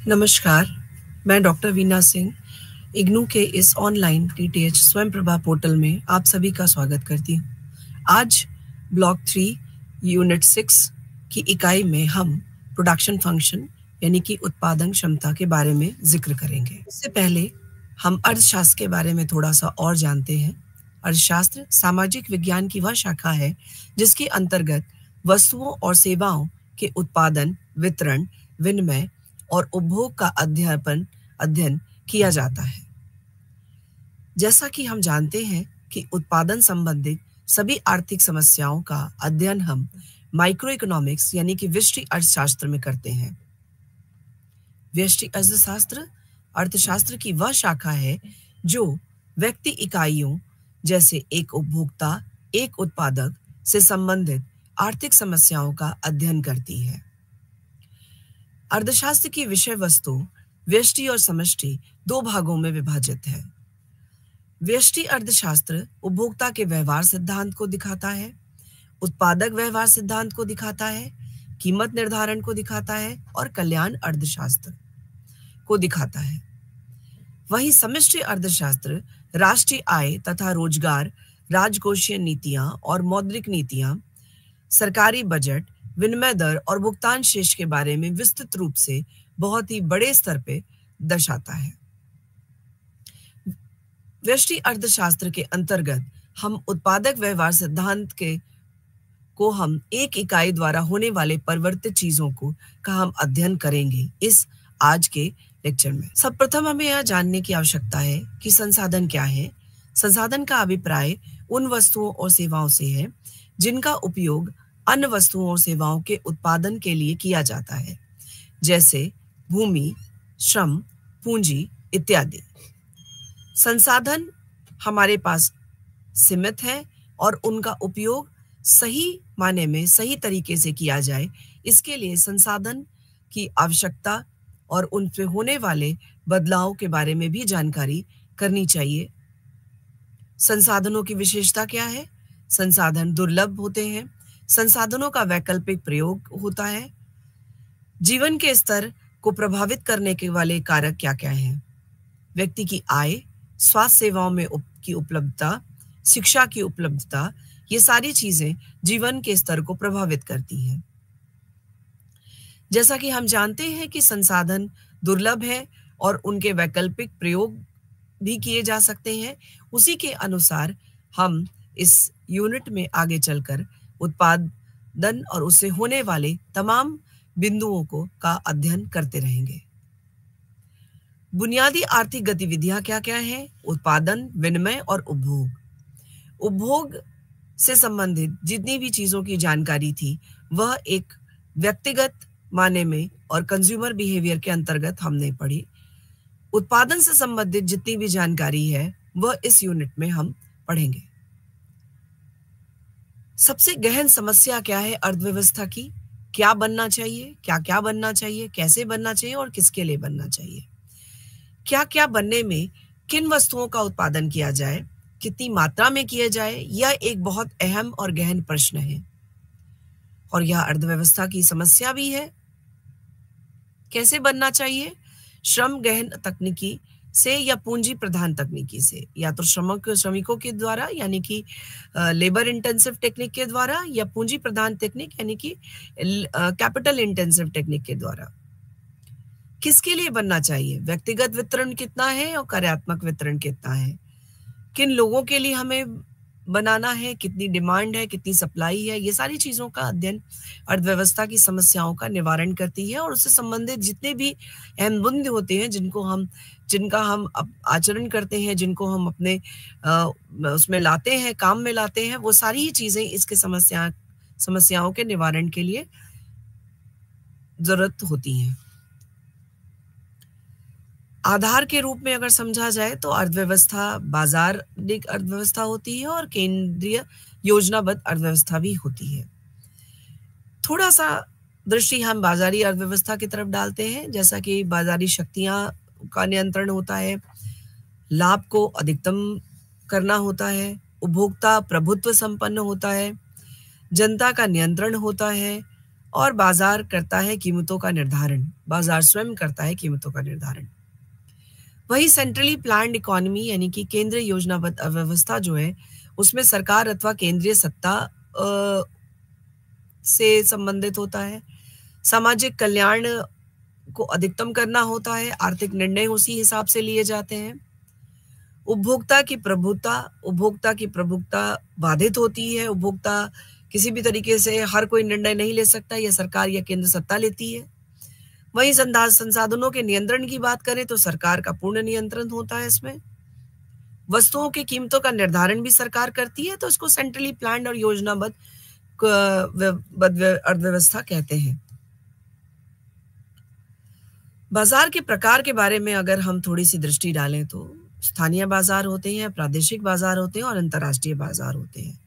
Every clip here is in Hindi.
नमस्कार, मैं डॉक्टर वीना सिंह इग्नू के इस ऑनलाइन टीटीएच स्वयं प्रभा पोर्टल में आप सभी का स्वागत करती हूँ। आज ब्लॉक 3 यूनिट 6 की इकाई में हम प्रोडक्शन फंक्शन यानी कि उत्पादन क्षमता के बारे में जिक्र करेंगे। इससे पहले हम अर्थशास्त्र के बारे में थोड़ा सा और जानते हैं। अर्थशास्त्र सामाजिक विज्ञान की वह शाखा है जिसके अंतर्गत वस्तुओं और सेवाओं के उत्पादन, वितरण, विनिमय और उपभोग का अध्ययन किया जाता है। जैसा कि हम जानते हैं कि उत्पादन संबंधित सभी आर्थिक समस्याओं का अध्ययन हम माइक्रो इकोनॉमिक्स यानी कि व्यष्टि अर्थशास्त्र में करते हैं। व्यष्टि अर्थशास्त्र अर्थशास्त्र की वह शाखा है जो व्यक्ति इकाइयों जैसे एक उपभोक्ता, एक उत्पादक से संबंधित आर्थिक समस्याओं का अध्ययन करती है। अर्थशास्त्र की विषय वस्तु व्यष्टि और समष्टि दो भागों में विभाजित है। व्यष्टि अर्थशास्त्र उपभोक्ता के व्यवहार सिद्धांत को दिखाता है, उत्पादक व्यवहार सिद्धांत को दिखाता है, कीमत निर्धारण को दिखाता है और कल्याण अर्थशास्त्र को दिखाता है। वहीं समष्टि अर्थशास्त्र राष्ट्रीय आय तथा रोजगार, राजकोषीय नीतियां और मौद्रिक नीतियां, सरकारी बजट, विनिमय दर और भुगतान शेष के बारे में विस्तृत रूप से बहुत ही बड़े स्तर पे दर्शाता है। व्यष्टि अर्थशास्त्र के अंतर्गत हम उत्पादक व्यवहार सिद्धांत को हम एक इकाई द्वारा होने वाले परिवर्तित चीजों का हम अध्ययन करेंगे इस आज के लेक्चर में। सर्वप्रथम हमें यह जानने की आवश्यकता है कि संसाधन क्या है। संसाधन का अभिप्राय उन वस्तुओं और सेवाओं से है जिनका उपयोग अन्य वस्तुओं और सेवाओं के उत्पादन के लिए किया जाता है, जैसे भूमि, श्रम, पूंजी इत्यादि। संसाधन हमारे पास सीमित है और उनका उपयोग सही माने में सही तरीके से किया जाए, इसके लिए संसाधन की आवश्यकता और उन पे होने वाले बदलाव के बारे में भी जानकारी करनी चाहिए। संसाधनों की विशेषता क्या है? संसाधन दुर्लभ होते हैं, संसाधनों का वैकल्पिक प्रयोग होता है, जीवन के स्तर को प्रभावित करने के वाले कारक क्या क्या हैं? व्यक्ति की आय, स्वास्थ्य सेवाओं में की उपलब्धता, शिक्षा की उपलब्धता, ये सारी चीजें जीवन के स्तर को प्रभावित करती हैं। जैसा कि हम जानते हैं कि संसाधन दुर्लभ है और उनके वैकल्पिक प्रयोग भी किए जा सकते हैं, उसी के अनुसार हम इस यूनिट में आगे चलकर उत्पादन और उससे होने वाले तमाम बिंदुओं का अध्ययन करते रहेंगे। बुनियादी आर्थिक गतिविधियां क्या क्या हैं? उत्पादन, विनिमय और उपभोग। उपभोग से संबंधित जितनी भी चीजों की जानकारी थी वह एक व्यक्तिगत माने में और कंज्यूमर बिहेवियर के अंतर्गत हमने पढ़ी। उत्पादन से संबंधित जितनी भी जानकारी है वह इस यूनिट में हम पढ़ेंगे। सबसे गहन समस्या क्या है अर्थव्यवस्था की? क्या बनना चाहिए, क्या क्या बनना चाहिए, कैसे बनना चाहिए और किसके लिए बनना चाहिए? क्या क्या बनने में किन वस्तुओं का उत्पादन किया जाए, कितनी मात्रा में किया जाए, यह एक बहुत अहम और गहन प्रश्न है और यह अर्थव्यवस्था की समस्या भी है। कैसे बनना चाहिए? श्रम गहन तकनीकी से या पूंजी प्रधान तकनीकी से, या तो श्रमिकों के द्वारा यानी कि लेबर इंटेंसिव टेक्निक के द्वारा, या पूंजी प्रधान टेक्निक यानी कि कैपिटल इंटेंसिव टेक्निक के द्वारा। किसके लिए बनना चाहिए? व्यक्तिगत वितरण कितना है और कार्यात्मक वितरण कितना है? किन लोगों के लिए हमें बनाना है, कितनी डिमांड है, कितनी सप्लाई है, ये सारी चीजों का अध्ययन अर्थव्यवस्था की समस्याओं का निवारण करती है और उससे संबंधित जितने भी अहम बिंदु होते हैं जिनका हम आचरण करते हैं, जिनको हम अपने उसमें लाते हैं, काम में लाते हैं, वो सारी ही चीजें इसके समस्याओं के निवारण के लिए जरूरत होती हैं। आधार के रूप में अगर समझा जाए तो अर्थव्यवस्था बाजारिक अर्थव्यवस्था होती है और केंद्रीय योजनाबद्ध अर्थव्यवस्था भी होती है। थोड़ा सा दृष्टि हम बाजारी अर्थव्यवस्था की तरफ डालते हैं, जैसा कि बाजारी शक्तियां का नियंत्रण होता है, लाभ को अधिकतम करना होता है, उपभोक्ता प्रभुत्व संपन्न होता है, जनता का नियंत्रण होता है और बाजार करता है कीमतों का निर्धारण। बाजार स्वयं करता है कीमतों का निर्धारण। वही सेंट्रली प्लान्ड इकोनॉमी यानी कि केंद्रीय योजनाबद्ध अर्थव्यवस्था जो है, उसमें सरकार अथवा केंद्रीय सत्ता से संबंधित होता है। सामाजिक कल्याण को अधिकतम करना होता है। आर्थिक निर्णय उसी हिसाब से लिए जाते हैं। उपभोक्ता की प्रभुता बाधित होती है। उपभोक्ता किसी भी तरीके से हर कोई निर्णय नहीं ले सकता, यह सरकार या केंद्र सत्ता लेती है। वहीं संसाधनों के नियंत्रण की बात करें तो सरकार का पूर्ण नियंत्रण होता है इसमें। वस्तुओं की कीमतों का निर्धारण भी सरकार करती है, तो इसको सेंट्रली प्लान्ड और योजनाबद्ध अर्थव्यवस्था कहते हैं। बाजार के प्रकार के बारे में अगर हम थोड़ी सी दृष्टि डालें तो स्थानीय बाजार होते हैं, प्रादेशिक बाजार होते हैं और अंतर्राष्ट्रीय बाजार होते हैं।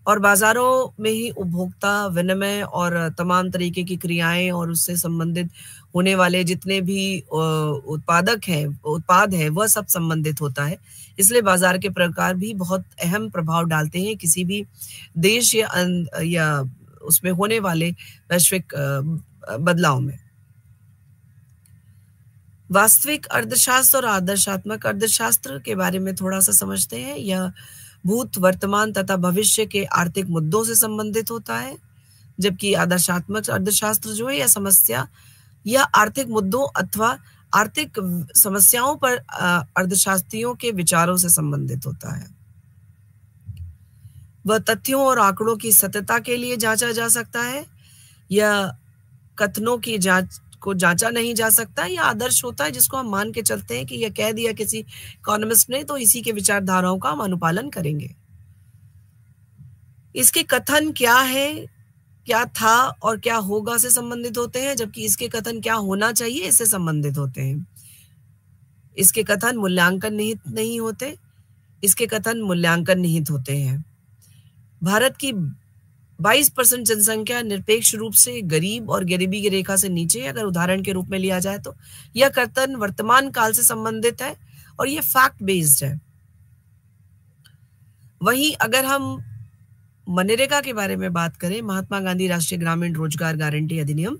और बाजारों में ही उपभोक्ता विनिमय और तमाम तरीके की क्रियाएं और उससे संबंधित होने वाले जितने भी उत्पाद है वह सब संबंधित होता है। इसलिए बाजार के प्रकार भी बहुत अहम प्रभाव डालते हैं किसी भी देश या उसमें होने वाले वैश्विक बदलाव में। वास्तविक अर्थशास्त्र और आदर्शात्मक अर्थशास्त्र के बारे में थोड़ा सा समझते हैं। यह भूत, वर्तमान तथा भविष्य के आर्थिक मुद्दों से संबंधित होता है, जबकि आदर्शात्मक अर्थशास्त्र जो है यह समस्या या आर्थिक मुद्दों अथवा आर्थिक समस्याओं पर अर्थशास्त्रियों के विचारों से संबंधित होता है। वह तथ्यों और आंकड़ों की सत्यता के लिए जांचा जा सकता है या कथनों की जांच को जांचा नहीं जा सकता। यह आदर्श होता है जिसको हम मान के चलते हैं कि यह कह दिया किसी इकोनॉमिस्ट ने तो इसी के विचारधाराओं का हम अनुपालन करेंगे। इसके कथन क्या है, क्या था और क्या होगा से संबंधित होते हैं, जबकि इसके कथन क्या होना चाहिए इससे संबंधित होते हैं। इसके कथन मूल्यांकन निहित नहीं होते, इसके कथन मूल्यांकन निहित होते हैं। भारत की 22% जनसंख्या निरपेक्ष रूप से गरीब और गरीबी की रेखा से नीचे, अगर उदाहरण के रूप में लिया जाए तो यह कथन वर्तमान काल से संबंधित है और यह फैक्ट बेस्ड है। वहीं अगर हम मनरेगा के बारे में बात करें, महात्मा गांधी राष्ट्रीय ग्रामीण रोजगार गारंटी अधिनियम,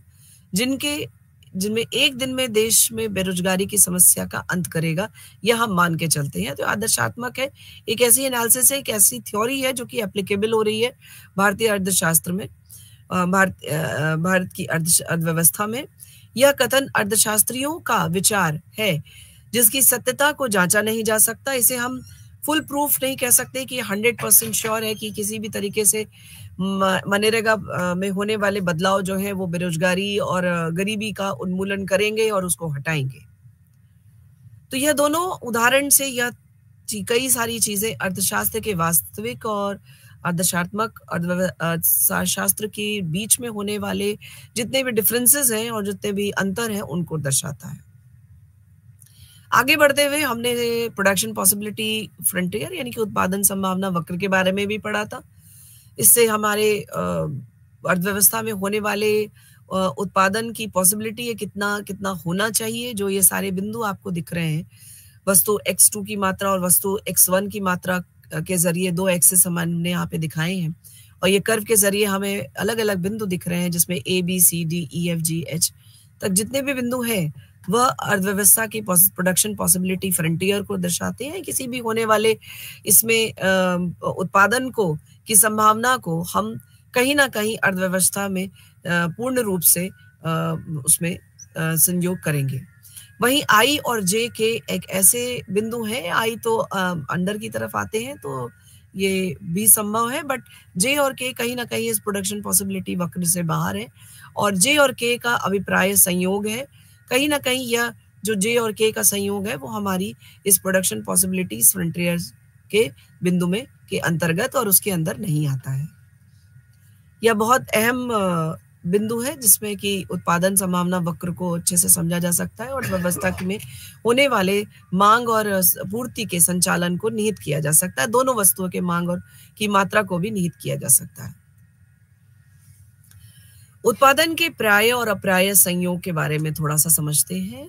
जिनमें एक दिन में देश में बेरोजगारी की समस्या का अंत करेगा, यह हम मान के चलते हैं। तो आदर्शात्मक है, एक ऐसी एनालिसिस है, एक ऐसी थ्योरी है जो कि एप्लीकेबल हो रही है भारतीय अर्थशास्त्र में, भारत की अर्थव्यवस्था में। यह कथन अर्थशास्त्रियों का विचार है जिसकी सत्यता को जांचा नहीं जा सकता। इसे हम फुल प्रूफ नहीं कह सकते कि 100% श्योर है कि किसी भी तरीके से मनरेगा में होने वाले बदलाव जो है वो बेरोजगारी और गरीबी का उन्मूलन करेंगे और उसको हटाएंगे। तो यह दोनों उदाहरण से यह कई सारी चीजें अर्थशास्त्र के वास्तविक और आदर्शात्मक अर्थशास्त्र के बीच में होने वाले जितने भी डिफरेंसेस हैं और जितने भी अंतर हैं उनको दर्शाता है। आगे बढ़ते हुए हमने प्रोडक्शन पॉसिबिलिटी फ्रंटियर यानी कि उत्पादन संभावना वक्र के बारे में भी पढ़ा था। इससे हमारे अर्थव्यवस्था में होने वाले उत्पादन की पॉसिबिलिटी है कितना होना चाहिए। जो ये सारे बिंदु आपको दिख रहे हैं, वस्तु x2 की मात्रा और वस्तु x1 की मात्रा के जरिए दो एक्सेस हमने यहाँ पे दिखाए हैं और ये कर्व के जरिए हमें अलग अलग बिंदु दिख रहे हैं जिसमें ABCDEFGH तक जितने भी बिंदु हैं वह अर्थव्यवस्था की प्रोडक्शन पॉसिबिलिटी फ्रंटियर को दर्शाते हैं। किसी भी होने वाले इसमें उत्पादन की संभावना को हम कहीं ना कहीं अर्थव्यवस्था में पूर्ण रूप से उसमें संयोग करेंगे। वहीं आई और जे के एक ऐसे बिंदु हैं, आई तो अंडर की तरफ आते हैं तो ये भी संभव है, बट जे और के कहीं ना कहीं इस प्रोडक्शन पॉसिबिलिटी वक्र से बाहर है और जे और के का अभिप्राय संयोग है। कहीं ना कहीं यह जो जे और के का संयोग है वो हमारी इस प्रोडक्शन पॉसिबिलिटीज फ्रंटियर्स के बिंदु में के अंतर्गत और उसके अंदर नहीं आता है। यह बहुत अहम बिंदु है जिसमें कि उत्पादन संभावना वक्र को अच्छे से समझा जा सकता है और व्यवस्था में होने वाले मांग और पूर्ति के संचालन को निहित किया जा सकता है। दोनों वस्तुओं के मांग और की मात्रा को भी निहित किया जा सकता है। उत्पादन के प्राय और अप्राय संयोग के बारे में थोड़ा सा समझते हैं।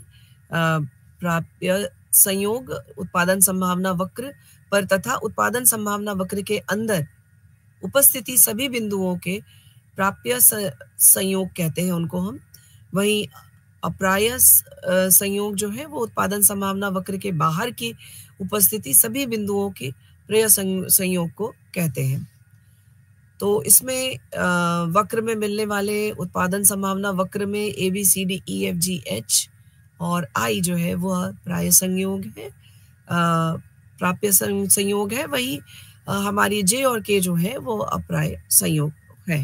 प्राप्य संयोग उत्पादन संभावना वक्र पर तथा उत्पादन संभावना वक्र के अंदर उपस्थिति सभी बिंदुओं के प्राप्य संयोग कहते हैं उनको हम। वहीं अप्राप्य संयोग जो है वो उत्पादन संभावना वक्र के बाहर की उपस्थिति सभी बिंदुओं के प्रिय संयोग को कहते हैं। तो इसमें वक्र में मिलने वाले उत्पादन संभावना वक्र में ABCDEFGH और I जो है वह प्राय संयोग है, प्राप्य संयोग है। वही हमारी J और K जो है वो अप्राय संयोग है।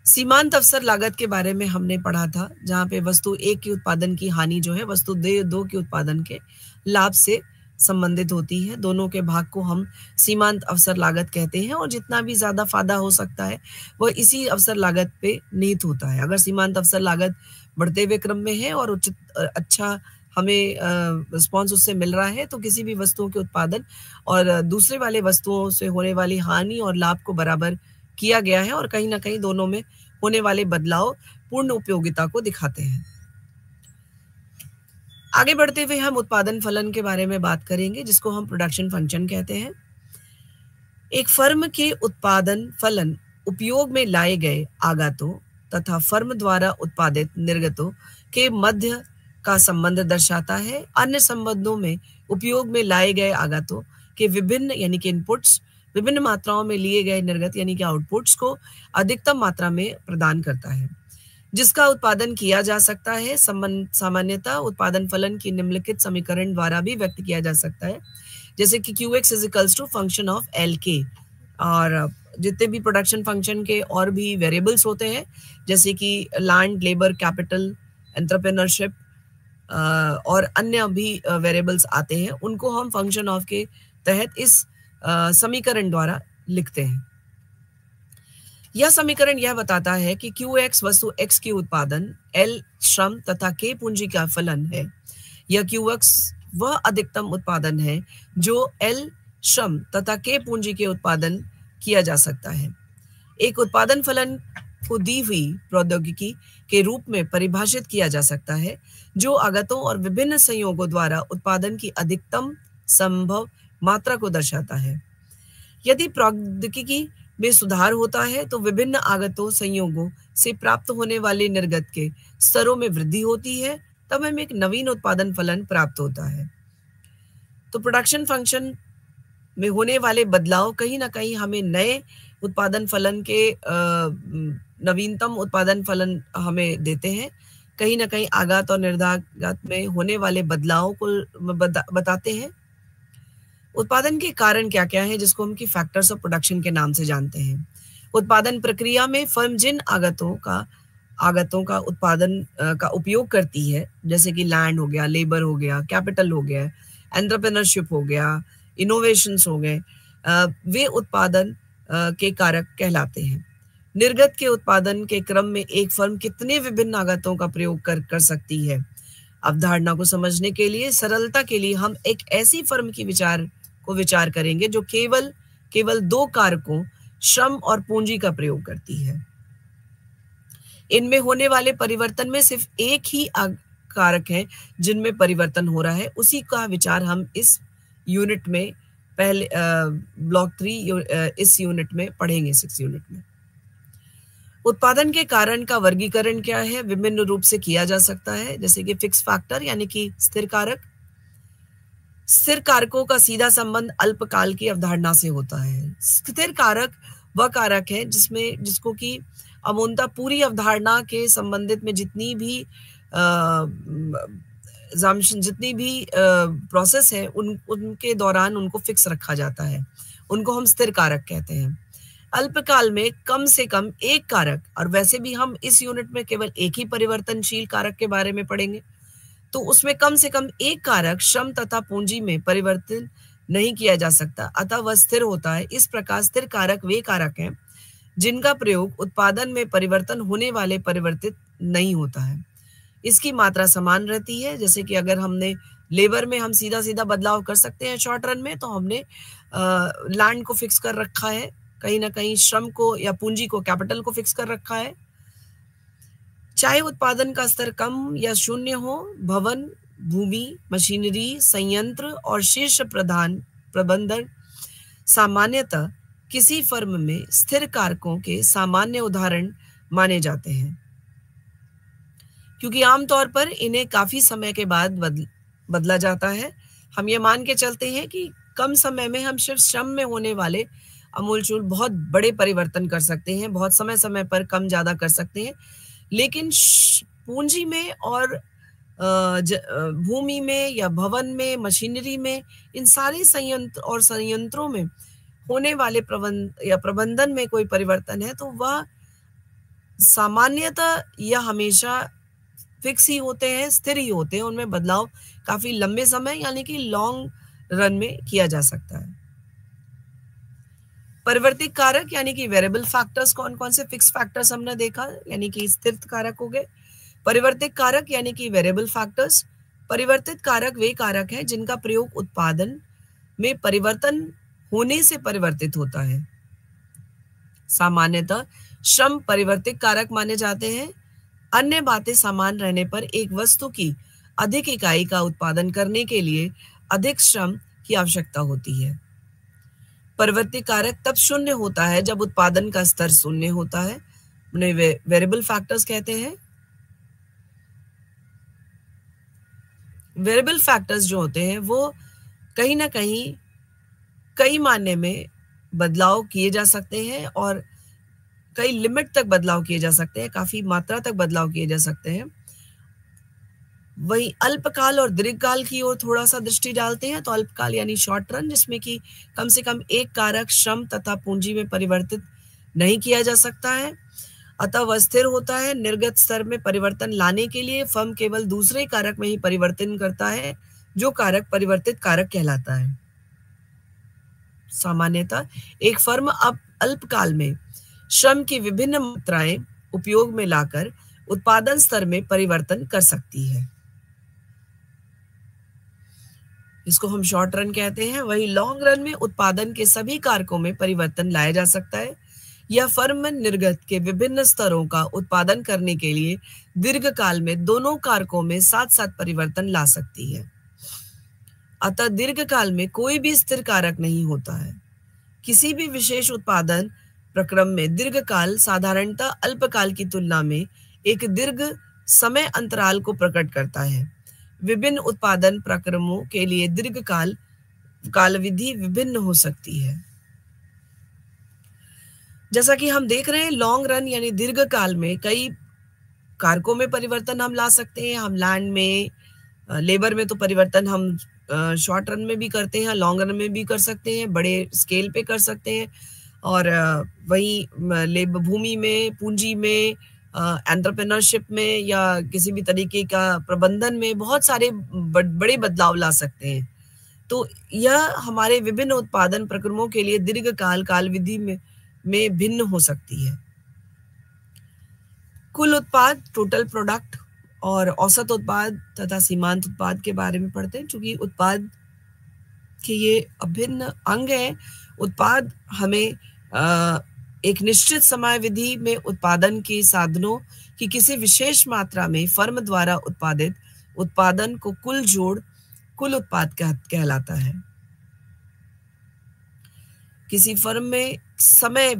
सीमांत अवसर लागत के बारे में हमने पढ़ा था, जहां पे वस्तु 1 के उत्पादन की हानि जो है वस्तु 2 के उत्पादन के लाभ से संबंधित होती है। दोनों के भाग को हम सीमांत अवसर लागत कहते हैं और जितना भी ज्यादा फायदा हो सकता है वह इसी अवसर लागत पे निहित होता है। अगर सीमांत अवसर लागत बढ़ते हुए क्रम में है और उचित अच्छा हमें रिस्पॉन्स उससे मिल रहा है तो किसी भी वस्तुओं के उत्पादन और दूसरे वाले वस्तुओं से होने वाली हानि और लाभ को बराबर किया गया है और कहीं ना कहीं दोनों में होने वाले बदलाव पूर्ण उपयोगिता को दिखाते हैं। आगे बढ़ते हुए हम उत्पादन फलन के बारे में बात करेंगे, जिसको हम प्रोडक्शन फंक्शन कहते हैं। एक फर्म के उत्पादन फलन उपयोग में लाए गए आगतों तथा फर्म द्वारा उत्पादित निर्गतों के मध्य का संबंध दर्शाता है। अन्य संबंधों में उपयोग में लाए गए आगतों के विभिन्न यानी कि इनपुट्स विभिन्न मात्राओं में लिए गए निर्गत यानी कि आउटपुट्स को अधिकतम मात्रा में प्रदान करता है, जिसका उत्पादन किया जा सकता है। सामान्यतः उत्पादन फलन की निम्नलिखित समीकरण द्वारा भी व्यक्त किया जा सकता है, जैसे कि QX is to function of LK। और जितने भी प्रोडक्शन फंक्शन के और भी वेरिएबल्स होते हैं, जैसे कि लैंड, लेबर, कैपिटल, एंटरप्रेन्योरशिप और अन्य भी वेरिएबल्स आते हैं, उनको हम फंक्शन ऑफ के तहत इस समीकरण द्वारा लिखते हैं। यह समीकरण यह बताता है कि QX वस्तु X की उत्पादन, L श्रम तथा K पूंजी का फलन है। यह QX वह अधिकतम उत्पादन है जो L श्रम तथा K पूंजी के उत्पादन किया जा सकता है। एक उत्पादन फलन को दी हुई प्रौद्योगिकी के रूप में परिभाषित किया जा सकता है, जो आगतों और विभिन्न संयोगों द्वारा उत्पादन की अधिकतम संभव मात्रा को दर्शाता है। यदि प्रौद्योगिकी में सुधार होता है तो विभिन्न आगतों संयोगों से प्राप्त होने वाले निर्गत के स्तरों में वृद्धि होती है, तब हमें एक नवीन उत्पादन फलन प्राप्त होता है। तो प्रोडक्शन फंक्शन में होने वाले बदलाव कहीं ना कहीं हमें नए उत्पादन फलन के नवीनतम उत्पादन फलन हमें देते हैं, कहीं ना कहीं आगत और निर्धागत में होने वाले बदलावों को बताते हैं। उत्पादन के कारण क्या क्या है, जिसको हम की फैक्टर्स ऑफ प्रोडक्शन के नाम से जानते हैं। उत्पादन प्रक्रिया में फर्म जिन आगतों का उत्पादन का उपयोग करती है, जैसे कि लैंड हो गया, लेबर हो गया, कैपिटल हो गया, एंटरप्रेन्योरशिप हो गया, इनोवेशंस हो गए, वे उत्पादन के कारक कहलाते हैं। निर्गत के उत्पादन के क्रम में एक फर्म कितने विभिन्न आगतों का प्रयोग कर सकती है। अवधारणा को समझने के लिए सरलता के लिए हम एक ऐसी फर्म की विचार करेंगे जो केवल 2 कारकों श्रम और पूंजी का प्रयोग करती है। इनमें होने वाले परिवर्तन में सिर्फ एक ही कारक है जिनमें परिवर्तन हो रहा है, उसी का विचार हम इस यूनिट में पहले ब्लॉक 3 इस यूनिट में पढ़ेंगे, 6 यूनिट में। उत्पादन के कारण का वर्गीकरण क्या है, विभिन्न रूप से किया जा सकता है, जैसे कि फिक्स फैक्टर यानी कि स्थिर कारक। स्थिर कारकों का सीधा संबंध अल्पकाल की अवधारणा से होता है। स्थिर कारक वह कारक है जिसको कि अमूलतः पूरी अवधारणा के संबंधित में जितनी भी प्रोसेस है उनके दौरान उनको फिक्स रखा जाता है, उनको हम स्थिर कारक कहते हैं। अल्पकाल में कम से कम एक कारक, और वैसे भी हम इस यूनिट में केवल एक ही परिवर्तनशील कारक के बारे में पढ़ेंगे, तो उसमें कम से कम एक कारक श्रम तथा पूंजी में परिवर्तन नहीं किया जा सकता, अतः वह स्थिर होता है। इस प्रकार स्थिर कारक वे कारक हैं जिनका प्रयोग उत्पादन में परिवर्तन होने वाले परिवर्तित नहीं होता है। इसकी मात्रा समान रहती है, जैसे कि अगर हमने लेबर में हम सीधा बदलाव कर सकते हैं शॉर्ट रन में, तो हमने लैंड को फिक्स कर रखा है, कहीं ना कहीं श्रम को या पूंजी को, कैपिटल को फिक्स कर रखा है। चाहे उत्पादन का स्तर कम या शून्य हो, भवन, भूमि, मशीनरी, संयंत्र और शीर्ष प्रबंधन सामान्यतः किसी फर्म में स्थिर कारकों के सामान्य उदाहरण माने जाते हैं, क्योंकि आमतौर पर इन्हें काफी समय के बाद बदला जाता है। हम ये मान के चलते हैं कि कम समय में हम सिर्फ श्रम में होने वाले अमूलचूल बहुत बड़े परिवर्तन कर सकते हैं, बहुत समय समय पर कम ज्यादा कर सकते हैं, लेकिन पूंजी में और भूमि में या भवन में, मशीनरी में, इन सारे संयंत्र और संयंत्रों में होने वाले प्रबंधन में कोई परिवर्तन है तो वह सामान्यतः या हमेशा फिक्स ही होते हैं, स्थिर ही होते हैं। उनमें बदलाव काफी लंबे समय यानी कि लॉन्ग रन में किया जा सकता है। परिवर्तित कारक यानी कि वेरिएबल फैक्टर्स कौन कौन से? फिक्स फैक्टर्स हमने देखा यानी कि स्थिर कारक हो गए। परिवर्तित कारक यानी कि वेरिएबल फैक्टर्स। परिवर्तित कारक वे कारक हैं जिनका प्रयोग उत्पादन में परिवर्तन होने से परिवर्तित होता है। सामान्यतः श्रम परिवर्तित कारक माने जाते हैं। अन्य बातें समान रहने पर एक वस्तु की अधिक इकाई का उत्पादन करने के लिए अधिक श्रम की आवश्यकता होती है। परिवर्तित कारक तब शून्य होता है जब उत्पादन का स्तर शून्य होता है, उन्हें वेरिएबल फैक्टर्स कहते हैं। वेरिएबल फैक्टर्स जो होते हैं वो कहीं ना कहीं कई मायने में बदलाव किए जा सकते हैं और कई लिमिट तक बदलाव किए जा सकते हैं, काफी मात्रा तक बदलाव किए जा सकते हैं। वही अल्पकाल और दीर्घकाल की ओर थोड़ा सा दृष्टि डालते हैं तो अल्पकाल यानी शॉर्ट रन, जिसमें कि कम से कम एक कारक श्रम तथा पूंजी में परिवर्तित नहीं किया जा सकता है, अतः वह स्थिर होता है। निर्गत स्तर में परिवर्तन लाने के लिए फर्म केवल दूसरे कारक में ही परिवर्तन करता है, जो कारक परिवर्तित कारक कहलाता है। सामान्यतः एक फर्म अब अल्पकाल में श्रम की विभिन्न मात्राएं उपयोग में लाकर उत्पादन स्तर में परिवर्तन कर सकती है, इसको हम शॉर्ट रन कहते हैं। वही लॉन्ग रन में उत्पादन के सभी कारकों में परिवर्तन लाया जा सकता है। यह फर्म निर्गत के विभिन्न स्तरों का उत्पादन करने के लिए दीर्घकाल में दोनों कारकों में साथ साथ परिवर्तन ला सकती है, अतः दीर्घकाल में कोई भी स्थिर कारक नहीं होता है। किसी भी विशेष उत्पादन प्रक्रम में दीर्घकाल साधारणतः अल्पकाल की तुलना में एक दीर्घ समय अंतराल को प्रकट करता है। विभिन्न उत्पादन प्रक्रमों के लिए दीर्घकाल कालविधि विभिन्न हो सकती है। जैसा कि हम देख रहे हैं, लॉन्ग रन यानी दीर्घकाल में कई कारकों में परिवर्तन हम ला सकते हैं। हम लैंड में, लेबर में तो परिवर्तन हम शॉर्ट रन में भी करते हैं, लॉन्ग रन में भी कर सकते हैं, बड़े स्केल पे कर सकते हैं। और वही भूमि में, पूंजी में, एंटरप्रेन्योरशिप में या किसी भी तरीके का प्रबंधन में बहुत सारे बड़े बदलाव ला सकते हैं। तो यह हमारे विभिन्न उत्पादन प्रक्रमों के लिए दीर्घकाल कालविधि में भिन्न हो सकती है। कुल उत्पाद, टोटल प्रोडक्ट, और औसत उत्पाद तथा सीमांत उत्पाद के बारे में पढ़ते हैं, क्योंकि उत्पाद के ये अभिन्न अंग हैं। उत्पाद हमें एक निश्चित समयावधि में उत्पादन के साधनों की किसी विशेष मात्रा में फर्म द्वारा उत्पादित उत्पादन को कुल जोड़ कुल उत्पाद कहलाता है। किसी फर्म में समय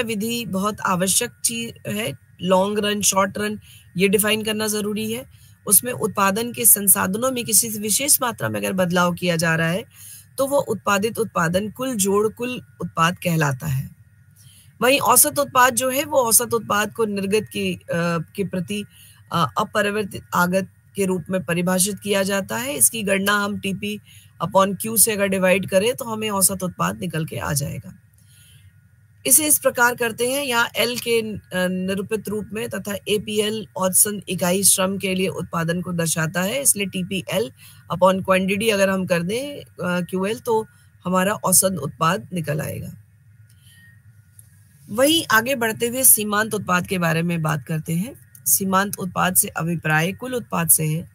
विधि बहुत आवश्यक चीज है। लॉन्ग रन, शॉर्ट रन, ये डिफाइन करना जरूरी है। उसमें उत्पादन के संसाधनों में किसी विशेष मात्रा में अगर बदलाव किया जा रहा है तो वो उत्पादित उत्पादन कुल जोड़ कुल उत्पाद कहलाता है। वहीं औसत उत्पाद जो है वो औसत उत्पाद को निर्गत के प्रति अपरिवर्तित आगत के रूप में परिभाषित किया जाता है। इसकी गणना हम टीपी अपॉन क्यू से अगर डिवाइड करें तो हमें औसत उत्पाद निकल के आ जाएगा। इसे इस प्रकार करते हैं, यहाँ एल के निरूपित रूप में तथा एपीएल औसत इकाई श्रम के लिए उत्पादन को दर्शाता है, इसलिए टीपीएल अपॉन क्वांटिटी अगर हम कर दें क्यूएल तो हमारा औसत उत्पाद निकल आएगा। वही आगे बढ़ते हुए सीमांत उत्पाद के बारे में बात करते हैं। सीमांत उत्पाद से अभिप्राय कुल उत्पाद से है,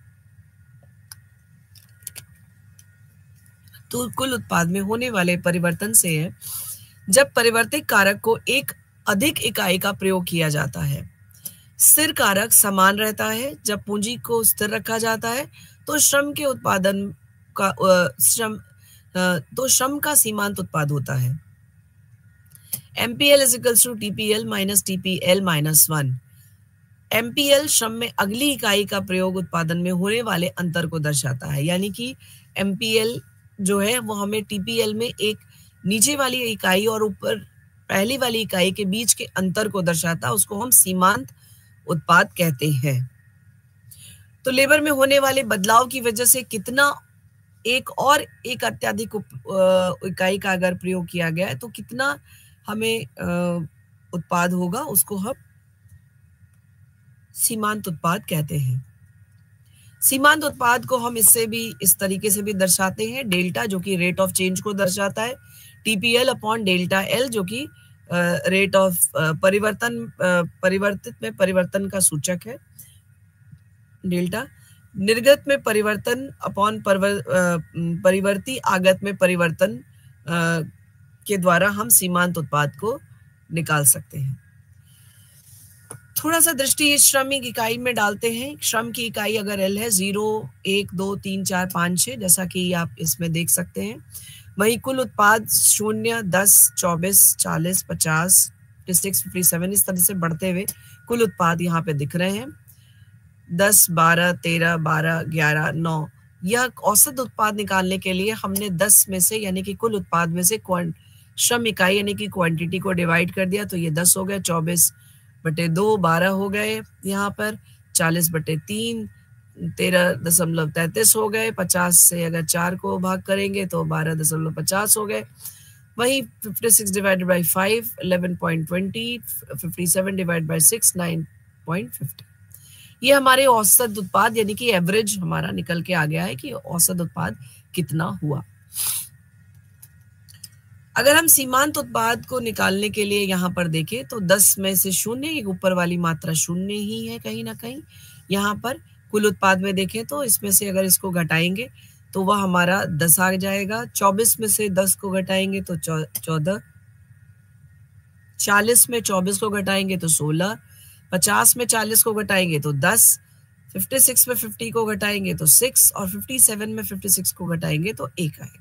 तो कुल उत्पाद में होने वाले परिवर्तन से है जब परिवर्तित कारक को एक अधिक इकाई का प्रयोग किया जाता है। स्थिर कारक समान रहता है। जब पूंजी को स्थिर रखा जाता है तो श्रम के उत्पादन का श्रम का सीमांत उत्पाद होता है। MPL is equals to TPL minus TPL minus 1। MPL श्रम में अगली इकाई का प्रयोग उत्पादन में होने वाले अंतर को दर्शाता है, यानी कि MPL जो है वो हमें TPL में एक नीचे वाली इकाई और ऊपर पहली वाली इकाई के बीच के अंतर को दर्शाता है, उसको हम सीमांत उत्पाद कहते हैं। तो लेबर में होने वाले बदलाव की वजह से कितना एक अत्यधिक इकाई का अगर प्रयोग किया गया है तो कितना हमें उत्पाद होगा, उसको हम सीमांत उत्पाद कहते हैं। सीमांत उत्पाद को हम इस तरीके से भी दर्शाते हैं, डेल्टा जो कि रेट ऑफ चेंज को दर्शाता है, TPL अपॉन डेल्टा L जो कि रेट ऑफ परिवर्तित में परिवर्तन का सूचक है, डेल्टा निर्गत में परिवर्तन अपॉन परिवर्ती आगत में परिवर्तन के द्वारा हम सीमांत उत्पाद को निकाल सकते हैं। थोड़ा सा दृष्टि इस श्रमिक इकाई में डालते हैं। श्रम की इकाई अगर L है 0, 1, 2, 3, 4, 5, 6 जैसा कि आप इसमें देख सकते हैं। वही कुल उत्पाद 0, 10, 24, 40, 50, 56, 57 इस तरह से बढ़ते हुए कुल उत्पाद यहाँ पे दिख रहे हैं। 10, 12, 13, 12, 11, 9 यह औसत उत्पाद निकालने के लिए हमने 10 में से यानी कि कुल उत्पाद में से श्रम इकाई यानी कि क्वांटिटी को डिवाइड कर दिया, तो ये 10 हो गए, 24/2 12 हो गए, यहाँ पर 40/3 13.33 हो गए, 50 से अगर 4 को भाग करेंगे तो 12.50 हो गए। वही 56 डिवाइडेड बाई 5 11.20, 57 डिवाइड बाई 6 9.50। ये हमारे औसत उत्पाद यानी कि एवरेज हमारा निकल के आ गया है कि औसत उत्पाद कितना हुआ। अगर हम सीमांत उत्पाद को निकालने के लिए यहाँ पर देखें तो 10 में से 0, एक ऊपर वाली मात्रा 0 ही है कहीं ना कहीं। यहाँ पर कुल उत्पाद में देखें तो इसमें से अगर इसको घटाएंगे तो वह हमारा 10 आ जाएगा। 24 में से 10 को घटाएंगे तो 14, 40 में 24 को घटाएंगे तो 16, 50 में 40 को घटाएंगे तो 10, 56 में 50 को घटाएंगे तो 6 और 57 में 56 को घटाएंगे तो 1 आएगा।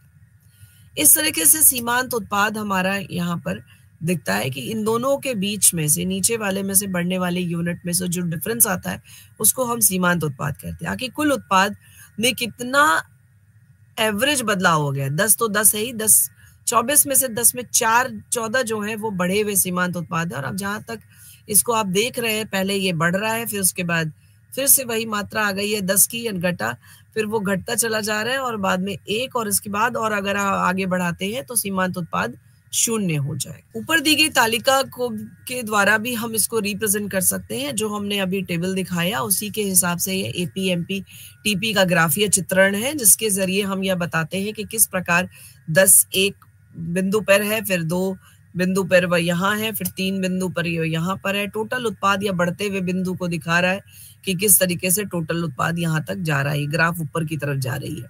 इस तरीके से सीमांत उत्पाद हमारा यहाँ पर दिखता है कि इन दोनों के बीच में से नीचे वाले में से बढ़ने वाले यूनिट में से जो डिफरेंस आता है उसको हम सीमांत उत्पाद कहते हैं। आखिर कुल उत्पाद में कितना एवरेज बदलाव हो गया, 10 तो 10 है ही, 24 में से 10 में 14 जो है वो बढ़े हुए सीमांत उत्पाद है। और अब जहां तक इसको आप देख रहे हैं पहले ये बढ़ रहा है, फिर उसके बाद फिर से वही मात्रा आ गई है 10 की, घटा, फिर वो घटता चला जा रहा है और बाद में 1 और इसके बाद और अगर आगे बढ़ाते हैं तो सीमांत उत्पाद 0 हो जाए। ऊपर दी गई तालिका को के द्वारा भी हम इसको रिप्रेजेंट कर सकते हैं। जो हमने अभी टेबल दिखाया उसी के हिसाब से ये AP, MP, TP का ग्राफीय चित्रण है, जिसके जरिए हम यह बताते हैं कि किस प्रकार 10 एक बिंदु पर है, फिर 2 बिंदु पर वह यहाँ है, फिर 3 बिंदु पर यहाँ पर है। टोटल उत्पाद या बढ़ते हुए बिंदु को दिखा रहा है कि किस तरीके से टोटल उत्पाद यहाँ तक जा रहा है, ग्राफ ऊपर की तरफ जा रही है।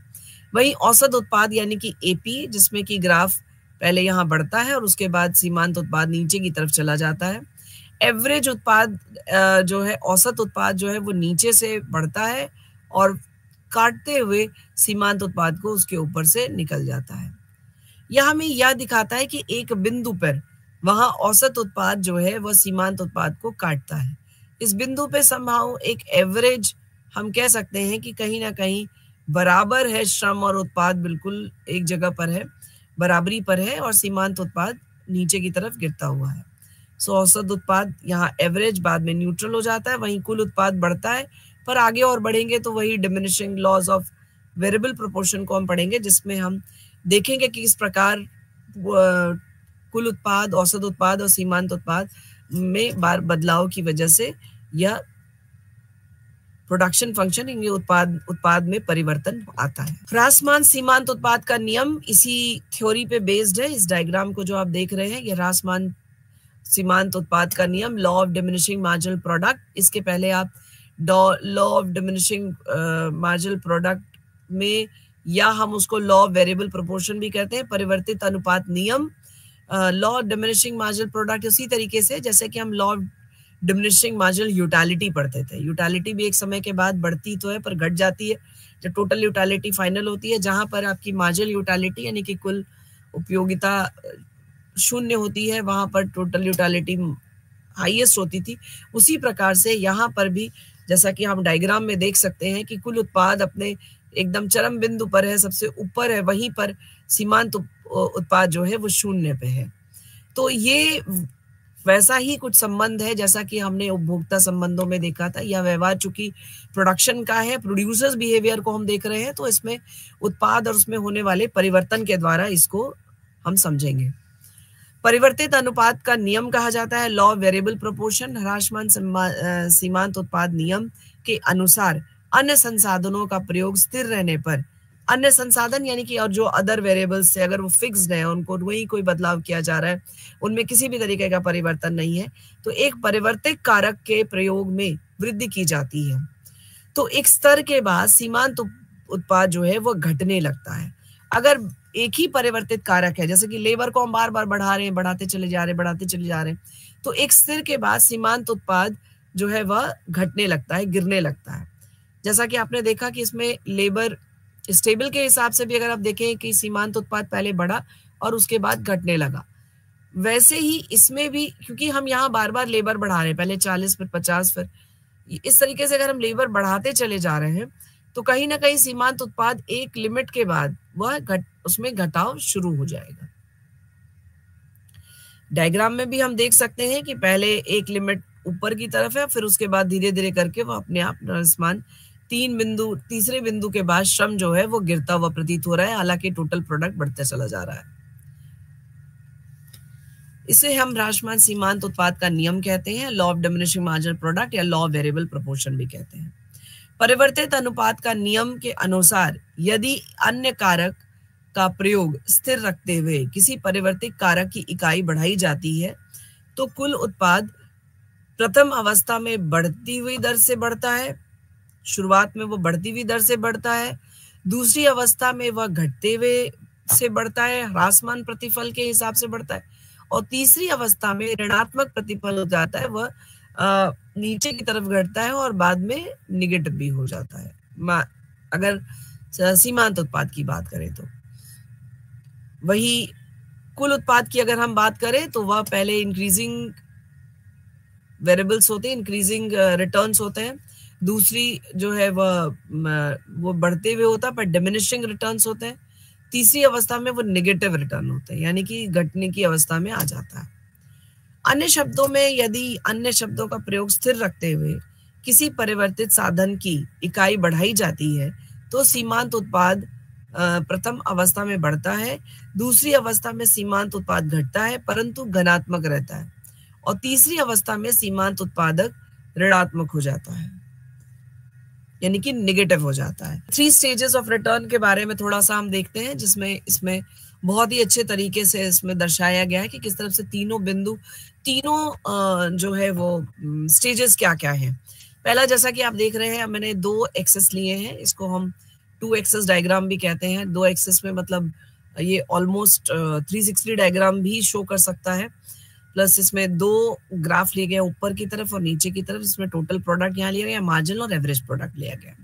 वही औसत उत्पाद यानी कि AP, जिसमें कि ग्राफ पहले यहाँ बढ़ता है और उसके बाद सीमांत उत्पाद नीचे की तरफ चला जाता है। एवरेज उत्पाद जो है, औसत उत्पाद जो है वो नीचे से बढ़ता है और काटते हुए सीमांत उत्पाद को उसके ऊपर से निकल जाता है। यह हमें यह दिखाता है कि एक बिंदु पर वहां औसत उत्पाद जो है वह सीमांत उत्पाद को काटता है। इस बिंदु पे समहाउ एक एवरेज हम कह सकते हैं कि कहीं ना कहीं बराबर है, श्रम और उत्पाद बिल्कुल एक जगह पर है, बराबरी पर है और सीमांत उत्पाद नीचे की तरफ गिरता हुआ है। सो औसत उत्पाद यहाँ एवरेज बाद में न्यूट्रल हो जाता है, वहीं कुल उत्पाद बढ़ता है। पर आगे और बढ़ेंगे तो वही diminishing laws of variable proportion को हम पढ़ेंगे, जिसमें हम देखेंगे कि इस प्रकार कुल उत्पाद, औसत उत्पाद और सीमांत उत्पाद में बार बदलाव की वजह से यह प्रोडक्शन फंक्शन उत्पाद में परिवर्तन आता है। ह्रासमान सीमांत उत्पाद का नियम इसी थ्योरी पे बेस्ड है। इस डायग्राम को जो आप देख रहे हैं, यह ह्रासमान सीमांत उत्पाद का नियम, law of diminishing marginal product. इसके पहले आप law of diminishing marginal product में, या हम उसको लॉ ऑफ वेरिएबल प्रोपोर्शन भी कहते हैं, परिवर्तित अनुपात नियम, law of diminishing marginal product. उसी तरीके से जैसे कि हम law of diminishing marginal utility पढ़ते थे। यूटिलिटी भी एक समय के बाद बढ़ती तो है पर घट जाती है जब टोटल यूटिलिटी फाइनल होती है, जहां पर आपकी मार्जिनल यूटिलिटी यानी कि कुल उपयोगिता शून्य होती है वहां पर टोटल यूटिलिटी हाईएस्ट होती थी, उसी प्रकार से यहाँ पर भी जैसा कि हम डायग्राम में देख सकते हैं कि कुल उत्पाद अपने एकदम चरम बिंदु पर है, सबसे ऊपर है, वहीं पर सीमांत उत्पाद जो है वो शून्य पे है। तो ये वैसा ही कुछ संबंध है जैसा कि हमने उपभोक्ता संबंधों में देखा था। यह व्यवहार चूंकि प्रोडक्शन का है, प्रोड्यूसर्स बिहेवियर को हम देख रहे हैं, तो इसमें उत्पाद और उसमें होने वाले परिवर्तन के द्वारा इसको हम समझेंगे। परिवर्तित अनुपात का नियम कहा जाता है लॉ ऑफ वेरिएबल प्रोपोर्शन। ह्रासमान सीमांत उत्पाद नियम के अनुसार अन्य संसाधनों का प्रयोग स्थिर रहने पर, अन्य संसाधन यानी कि और जो अदर वेरिएबल्स से अगर वो फिक्स्ड है, उनको वही कोई बदलाव किया जा रहा है, उनमें किसी भी तरीके का परिवर्तन नहीं है, तो एक परिवर्तित कारक के प्रयोग में वृद्धि की जाती है। तो एक स्तर के बाद सीमांत उत्पाद जो है वो घटने लगता है। अगर एक ही परिवर्तित कारक है, जैसे कि लेबर को हम बार बार बढ़ा रहे हैं, बढ़ाते चले जा रहे हैं, तो एक स्तर के बाद सीमांत उत्पाद जो है वह घटने लगता है, गिरने लगता है। जैसा कि आपने देखा कि इसमें लेबर स्टेबल के हिसाब से भी अगर आप देखें कि सीमांत उत्पाद पहले बढ़ा और उसके बाद घटने लगा, वैसे ही इसमें भी क्योंकि हम यहाँ बार बार लेबर बढ़ा रहे हैं, पहले 40 फिर 50 फिर इस तरीके से अगर हम लेबर बढ़ाते चले जा रहे हैं तो कहीं ना कहीं सीमांत उत्पाद एक लिमिट के बाद वह उसमें घटाव शुरू हो जाएगा। डायग्राम में भी हम देख सकते हैं कि पहले एक लिमिट ऊपर की तरफ है, फिर उसके बाद धीरे धीरे करके वो अपने आप ह्रासमान तीसरे बिंदु के बाद श्रम जो है वो गिरता हुआ प्रतीत हो रहा है, हालांकि टोटल प्रोडक्ट बढ़ता चला जा रहा है। इसे हम ह्रासमान सीमांत उत्पाद का नियम कहते हैं, law of diminishing marginal product या लॉ ऑफ वेरिएबल प्रोपोर्शन भी कहते हैं। परिवर्तित अनुपात का नियम के अनुसार यदि अन्य कारक का प्रयोग स्थिर रखते हुए किसी परिवर्तित कारक की इकाई बढ़ाई जाती है तो कुल उत्पाद प्रथम अवस्था में बढ़ती हुई दर से बढ़ता है, शुरुआत में वो बढ़ती हुई दर से बढ़ता है, दूसरी अवस्था में वह घटते हुए से बढ़ता है, ह्रासमान प्रतिफल के हिसाब से बढ़ता है, और तीसरी अवस्था में ऋणात्मक प्रतिफल हो जाता है, वह नीचे की तरफ घटता है और बाद में निगेटिव भी हो जाता है अगर सीमांत उत्पाद की बात करें तो। वही कुल उत्पाद की अगर हम बात करें तो वह पहले इंक्रीजिंग वेरिएबल्स होते हैं, इंक्रीजिंग रिटर्न्स होते हैं, दूसरी जो है वो बढ़ते हुए होता है पर डिमिनिशिंग रिटर्न्स होते हैं, तीसरी अवस्था में वो नेगेटिव रिटर्न होते हैं यानी कि घटने की अवस्था में आ जाता है। अन्य शब्दों में यदि अन्य शब्दों का प्रयोग स्थिर रखते हुए किसी परिवर्तित साधन की इकाई बढ़ाई जाती है तो सीमांत उत्पाद प्रथम अवस्था में बढ़ता है, दूसरी अवस्था में सीमांत उत्पाद घटता है परंतु घनात्मक रहता है, और तीसरी अवस्था में सीमांत उत्पादक ऋणात्मक हो जाता है यानी कि नेगेटिव हो जाता है। 3 स्टेजेस ऑफ रिटर्न के बारे में थोड़ा सा हम देखते हैं, जिसमें इसमें बहुत ही अच्छे तरीके से इसमें दर्शाया गया है कि किस तरफ से तीनों जो है वो स्टेजेस क्या क्या हैं। पहला जैसा कि आप देख रहे हैं मैंने 2 एक्सेस लिए हैं, इसको हम 2 एक्सेस डायग्राम भी कहते हैं। 2 एक्सेस में मतलब ये ऑलमोस्ट 360 डायग्राम भी शो कर सकता है, प्लस इसमें 2 ग्राफ लिए गए ऊपर की तरफ और नीचे की तरफ, इसमें टोटल प्रोडक्ट यहाँ लिया गया, मार्जिनल और एवरेज प्रोडक्ट लिया गया।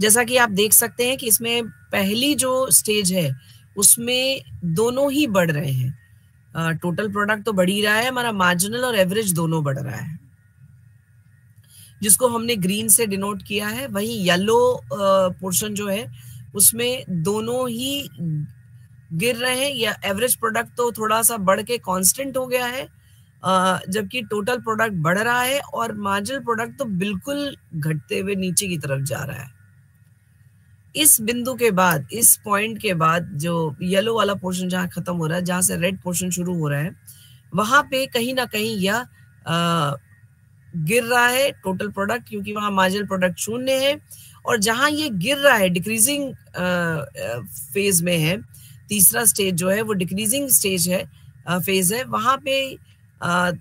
जैसा कि आप देख सकते हैं कि इसमें पहली जो स्टेज है उसमें दोनों ही बढ़ रहे हैं, टोटल प्रोडक्ट तो बढ़ ही रहा है, हमारा मार्जिनल और एवरेज दोनों बढ़ रहा है जिसको हमने ग्रीन से डिनोट किया है। वही येलो पोर्शन जो है उसमें दोनों ही गिर रहे हैं, या एवरेज प्रोडक्ट तो थोड़ा सा बढ़ के कांस्टेंट हो गया है, जबकि टोटल प्रोडक्ट बढ़ रहा है और मार्जिनल प्रोडक्ट तो बिल्कुल घटते हुए नीचे की तरफ जा रहा है। इस बिंदु के बाद, इस पॉइंट के बाद जो येलो वाला पोर्शन जहां खत्म हो रहा है, जहां से रेड पोर्शन शुरू हो रहा है, वहां पे कहीं ना कहीं यह गिर रहा है टोटल प्रोडक्ट, क्योंकि वहां मार्जिनल प्रोडक्ट 0 है, और जहां ये गिर रहा है डिक्रीजिंग फेज में है, तीसरा स्टेज जो है वो डिक्रीजिंग स्टेज है, फेज है, वहां पे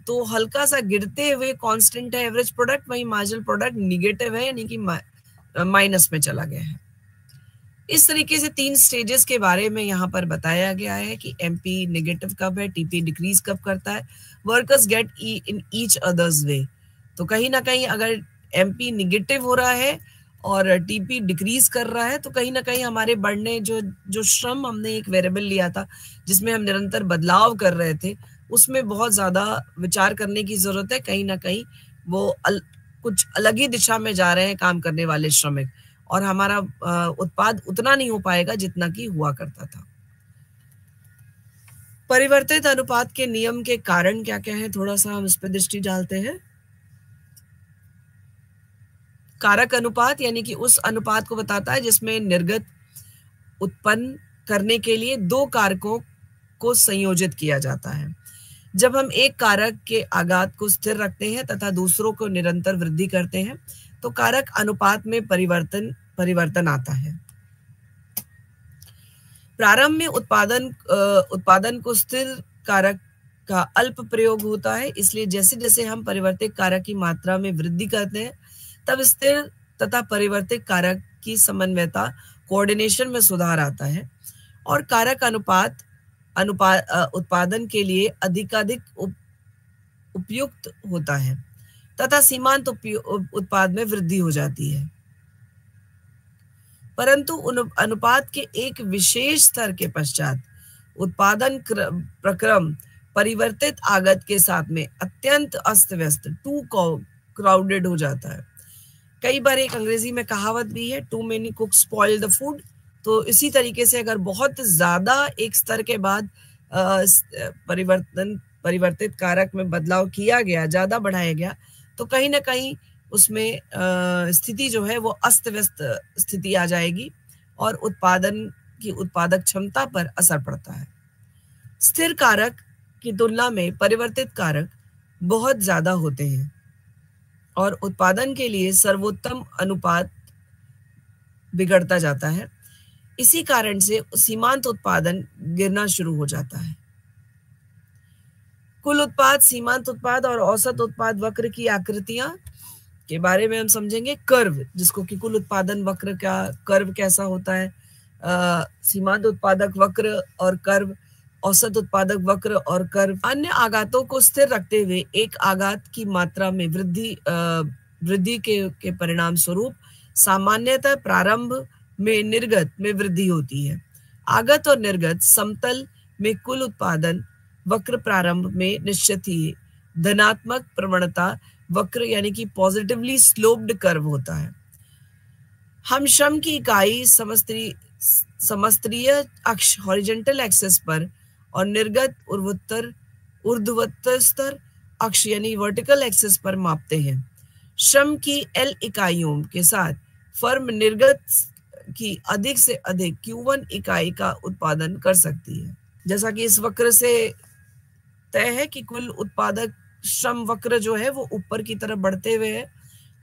तो हल्का सा गिरते हुए कांस्टेंट है एवरेज प्रोडक्ट, वहीं मार्जिनल प्रोडक्ट निगेटिव है यानी कि माइनस में चला गया है। इस तरीके से 3 स्टेजेस के बारे में यहाँ पर बताया गया है कि एमपी नेगेटिव कब है, टीपी डिक्रीज कब करता है, workers get in each others way. तो कहीं ना कहीं अगर एमपी निगेटिव हो रहा है और टीपी डिक्रीज कर रहा है, तो कहीं ना कहीं हमारे बढ़ने जो जो श्रम हमने एक वेरिएबल लिया था जिसमें हम निरंतर बदलाव कर रहे थे, उसमें बहुत ज्यादा विचार करने की जरूरत है। कहीं ना कहीं वो कुछ अलग ही दिशा में जा रहे हैं काम करने वाले श्रमिक, और हमारा उत्पाद उतना नहीं हो पाएगा जितना कि हुआ करता था। परिवर्तित अनुपात के नियम के कारण क्या क्या है, थोड़ा सा हम इस पर दृष्टि डालते हैं। कारक अनुपात यानी कि उस अनुपात को बताता है जिसमें निर्गत उत्पन्न करने के लिए दो कारकों को संयोजित किया जाता है। जब हम एक कारक के आघात को स्थिर रखते हैं तथा दूसरों को निरंतर वृद्धि करते हैं तो कारक अनुपात में परिवर्तन आता है। प्रारंभ में उत्पादन को स्थिर कारक का अल्प प्रयोग होता है, इसलिए जैसे जैसे हम परिवर्तित कारक की मात्रा में वृद्धि करते हैं तब स्थिर तथा परिवर्तित कारक की समन्वयता कोऑर्डिनेशन में सुधार आता है और कारक अनुपात उत्पादन के लिए अधिकाधिक उपयुक्त होता है तथा सीमांत उत्पाद में वृद्धि हो जाती है। परंतु अनुपात के एक विशेष स्तर के पश्चात उत्पादन प्रक्रम परिवर्तित आगत के साथ में अत्यंत अस्त व्यस्त टू क्राउडेड हो जाता है। कई बार एक अंग्रेजी में कहावत भी है, too many cooks spoil the food. तो इसी तरीके से अगर बहुत ज्यादा एक स्तर के बाद परिवर्तित कारक में बदलाव किया गया, ज्यादा बढ़ाया गया, तो कहीं ना कहीं उसमें स्थिति जो है वो अस्त व्यस्त स्थिति आ जाएगी और उत्पादन की उत्पादक क्षमता पर असर पड़ता है। स्थिर कारक की तुलना में परिवर्तित कारक बहुत ज्यादा होते हैं और उत्पादन के लिए सर्वोत्तम अनुपात बिगड़ता जाता है। इसी कारण से सीमांत उत्पादन गिरना शुरू हो जाता है। कुल उत्पाद, सीमांत उत्पाद और औसत उत्पाद वक्र की आकृतियां के बारे में हम समझेंगे। कर्व, जिसको कि कुल उत्पादन वक्र का कर्व कैसा होता है, सीमांत उत्पादक वक्र और कर्व, औसत उत्पादक वक्र और कर्व। अन्य आघातों को स्थिर रखते हुए एक आघात की मात्रा में वृद्धि के परिणाम स्वरूप सामान्यतः प्रारंभ में निर्गत में वृद्धि होती है। आगत और निर्गत समतल में कुल उत्पादन वक्र प्रारंभ में निश्चित ही धनात्मक प्रवणता वक्र यानी कि पॉजिटिवली स्लोप्ड कर्व होता है। हम श्रम की इकाई समस्तरीय अक्ष हॉरिजॉन्टल एक्सिस पर और निर्गत ऊर्ध्वस्तर अक्ष यानी वर्टिकल एक्सिस पर मापते हैं। श्रम की एल इकाइयों के साथ फर्म निर्गत की अधिक से अधिक Q1 इकाई का उत्पादन कर सकती है। जैसा कि इस वक्र से तय है कि कुल उत्पादक श्रम वक्र जो है वो ऊपर की तरफ बढ़ते हुए है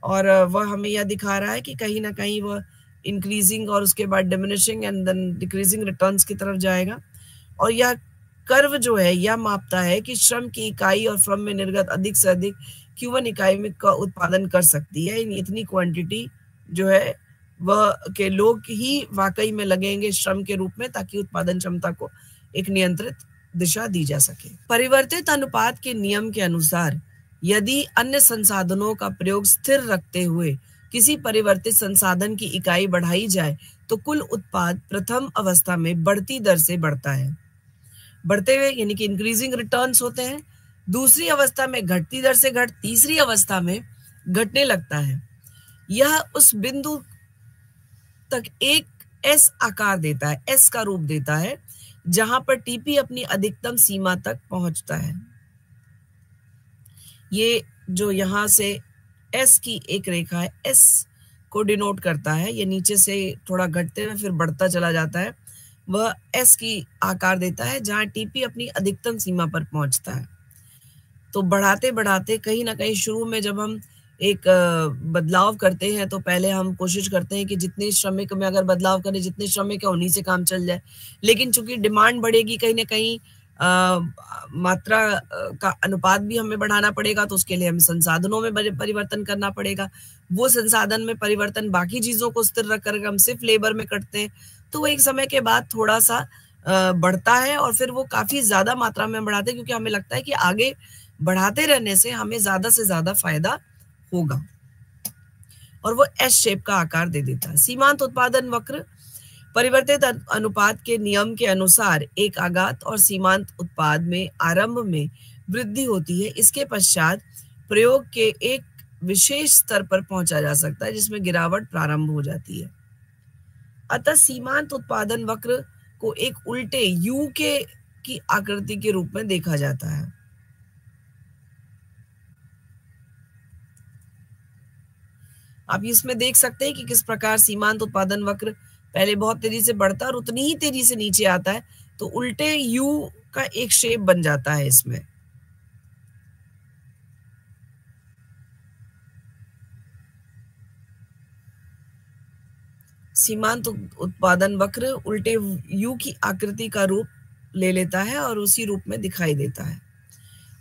और वह हमें यह दिखा रहा है कि कहीं ना कहीं वह इंक्रीजिंग और उसके बाद diminishing and then decreasing returns की तरफ जाएगा। और यह कर्व जो है यह मापता है कि श्रम की इकाई और फर्म में निर्गत अधिक से अधिक Q1 इकाई में का उत्पादन कर सकती है। इतनी क्वांटिटी जो है वह के लोग ही वाकई में लगेंगे श्रम के रूप में, ताकि उत्पादन क्षमता को एक नियंत्रित दिशा दी जा सके। परिवर्तित अनुपात के नियम के अनुसार यदि अन्य संसाधनों का प्रयोग स्थिर रखते हुए किसी परिवर्तित संसाधन की इकाई बढ़ाई जाए तो कुल उत्पाद प्रथम अवस्था में बढ़ती दर से बढ़ता है, बढ़ते हुए यानी कि इंक्रीजिंग रिटर्न्स होते हैं। दूसरी अवस्था में घटती दर से तीसरी अवस्था में घटने लगता है। यह उस बिंदु तक एक एस आकार देता है, एस का रूप देता है, जहां पर टीपी अपनी अधिकतम सीमा तक पहुंचता है। ये जो यहां से एस की एक रेखा है, एस को डिनोट करता है, ये नीचे से थोड़ा घटते हुए फिर बढ़ता चला जाता है, वह एस की आकार देता है जहां टीपी अपनी अधिकतम सीमा पर पहुंचता है। तो बढ़ाते बढ़ाते कहीं ना कहीं शुरू में जब हम एक बदलाव करते हैं तो पहले हम कोशिश करते हैं कि जितने श्रमिक में अगर बदलाव करें, जितने श्रमिक है उन्हीं से काम चल जाए। लेकिन चूंकि डिमांड बढ़ेगी, कहीं ना कहीं मात्रा का अनुपात भी हमें बढ़ाना पड़ेगा, तो उसके लिए हमें संसाधनों में परिवर्तन करना पड़ेगा। वो संसाधन में परिवर्तन बाकी चीजों को स्थिर रख कर हम सिर्फ लेबर में करते हैं तो वो एक समय के बाद थोड़ा सा बढ़ता है और फिर वो काफी ज्यादा मात्रा में बढ़ाते हैं, क्योंकि हमें लगता है कि आगे बढ़ाते रहने से हमें ज्यादा से ज्यादा फायदा होगा। और वो एस शेप का आकार दे देता है। सीमांत उत्पादन वक्र परिवर्तित अनुपात के नियम के अनुसार एक आगात और सीमांत उत्पाद में आरंभ में वृद्धि होती है। इसके पश्चात प्रयोग के एक विशेष स्तर पर पहुंचा जा सकता है जिसमें गिरावट प्रारंभ हो जाती है। अतः सीमांत उत्पादन वक्र को एक उल्टे यू के की आकृति के रूप में देखा जाता है। आप इसमें देख सकते हैं कि किस प्रकार सीमांत उत्पादन वक्र पहले बहुत तेजी से बढ़ता है और उतनी ही तेजी से नीचे आता है, तो उल्टे यू का एक शेप बन जाता है इसमें। सीमांत उत्पादन वक्र उल्टे यू की आकृति का रूप ले लेता है और उसी रूप में दिखाई देता है।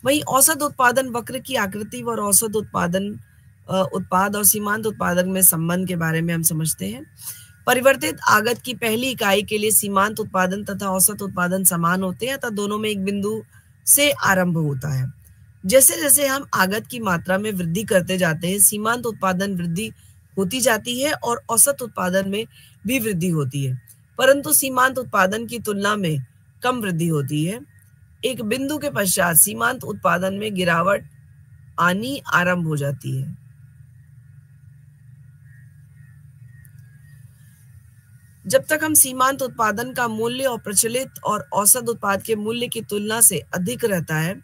वहीं औसत उत्पादन वक्र की आकृति और औसत उत्पाद और सीमांत उत्पादन में संबंध के बारे में हम समझते हैं। परिवर्तित आगत की पहली इकाई के लिए सीमांत उत्पादन तथा औसत उत्पादन समान होते हैं, तथा दोनों में एक बिंदु से आरंभ होता है। जैसे जैसे हम आगत की मात्रा में वृद्धि करते जाते हैं, सीमांत उत्पादन वृद्धि होती जाती है और औसत उत्पादन में भी वृद्धि होती है, परंतु सीमांत उत्पादन की तुलना में कम वृद्धि होती है। एक बिंदु के पश्चात सीमांत उत्पादन में गिरावट आनी आरंभ हो जाती है। जब तक हम सीमांत उत्पादन का मूल्य और प्रचलित और औसत उत्पाद के मूल्य की तुलना से अधिक रहता है,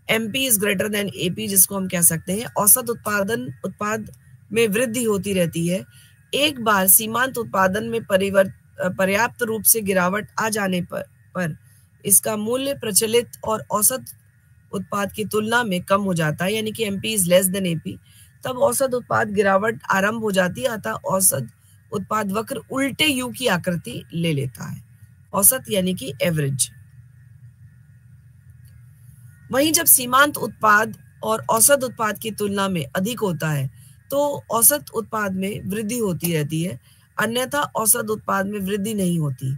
MP is greater than AP, जिसको हम कह सकते हैं, औसत उत्पाद में वृद्धि होती रहती है। एक बार सीमांत उत्पादन में पर्याप्त रूप से गिरावट आ जाने पर इसका मूल्य प्रचलित और औसत उत्पाद की तुलना में कम हो जाता है, यानी कि MP is less than AP। तब औसत उत्पाद गिरावट आरंभ हो जाती है, अतः औसत उत्पाद वक्र उल्टे यू की आकृति ले लेता है, औसत यानी कि एवरेज। वहीं जब सीमांत उत्पाद और औसत उत्पाद की तुलना में अधिक होता है तो औसत उत्पाद में वृद्धि होती रहती है, अन्यथा औसत उत्पाद में वृद्धि नहीं होती।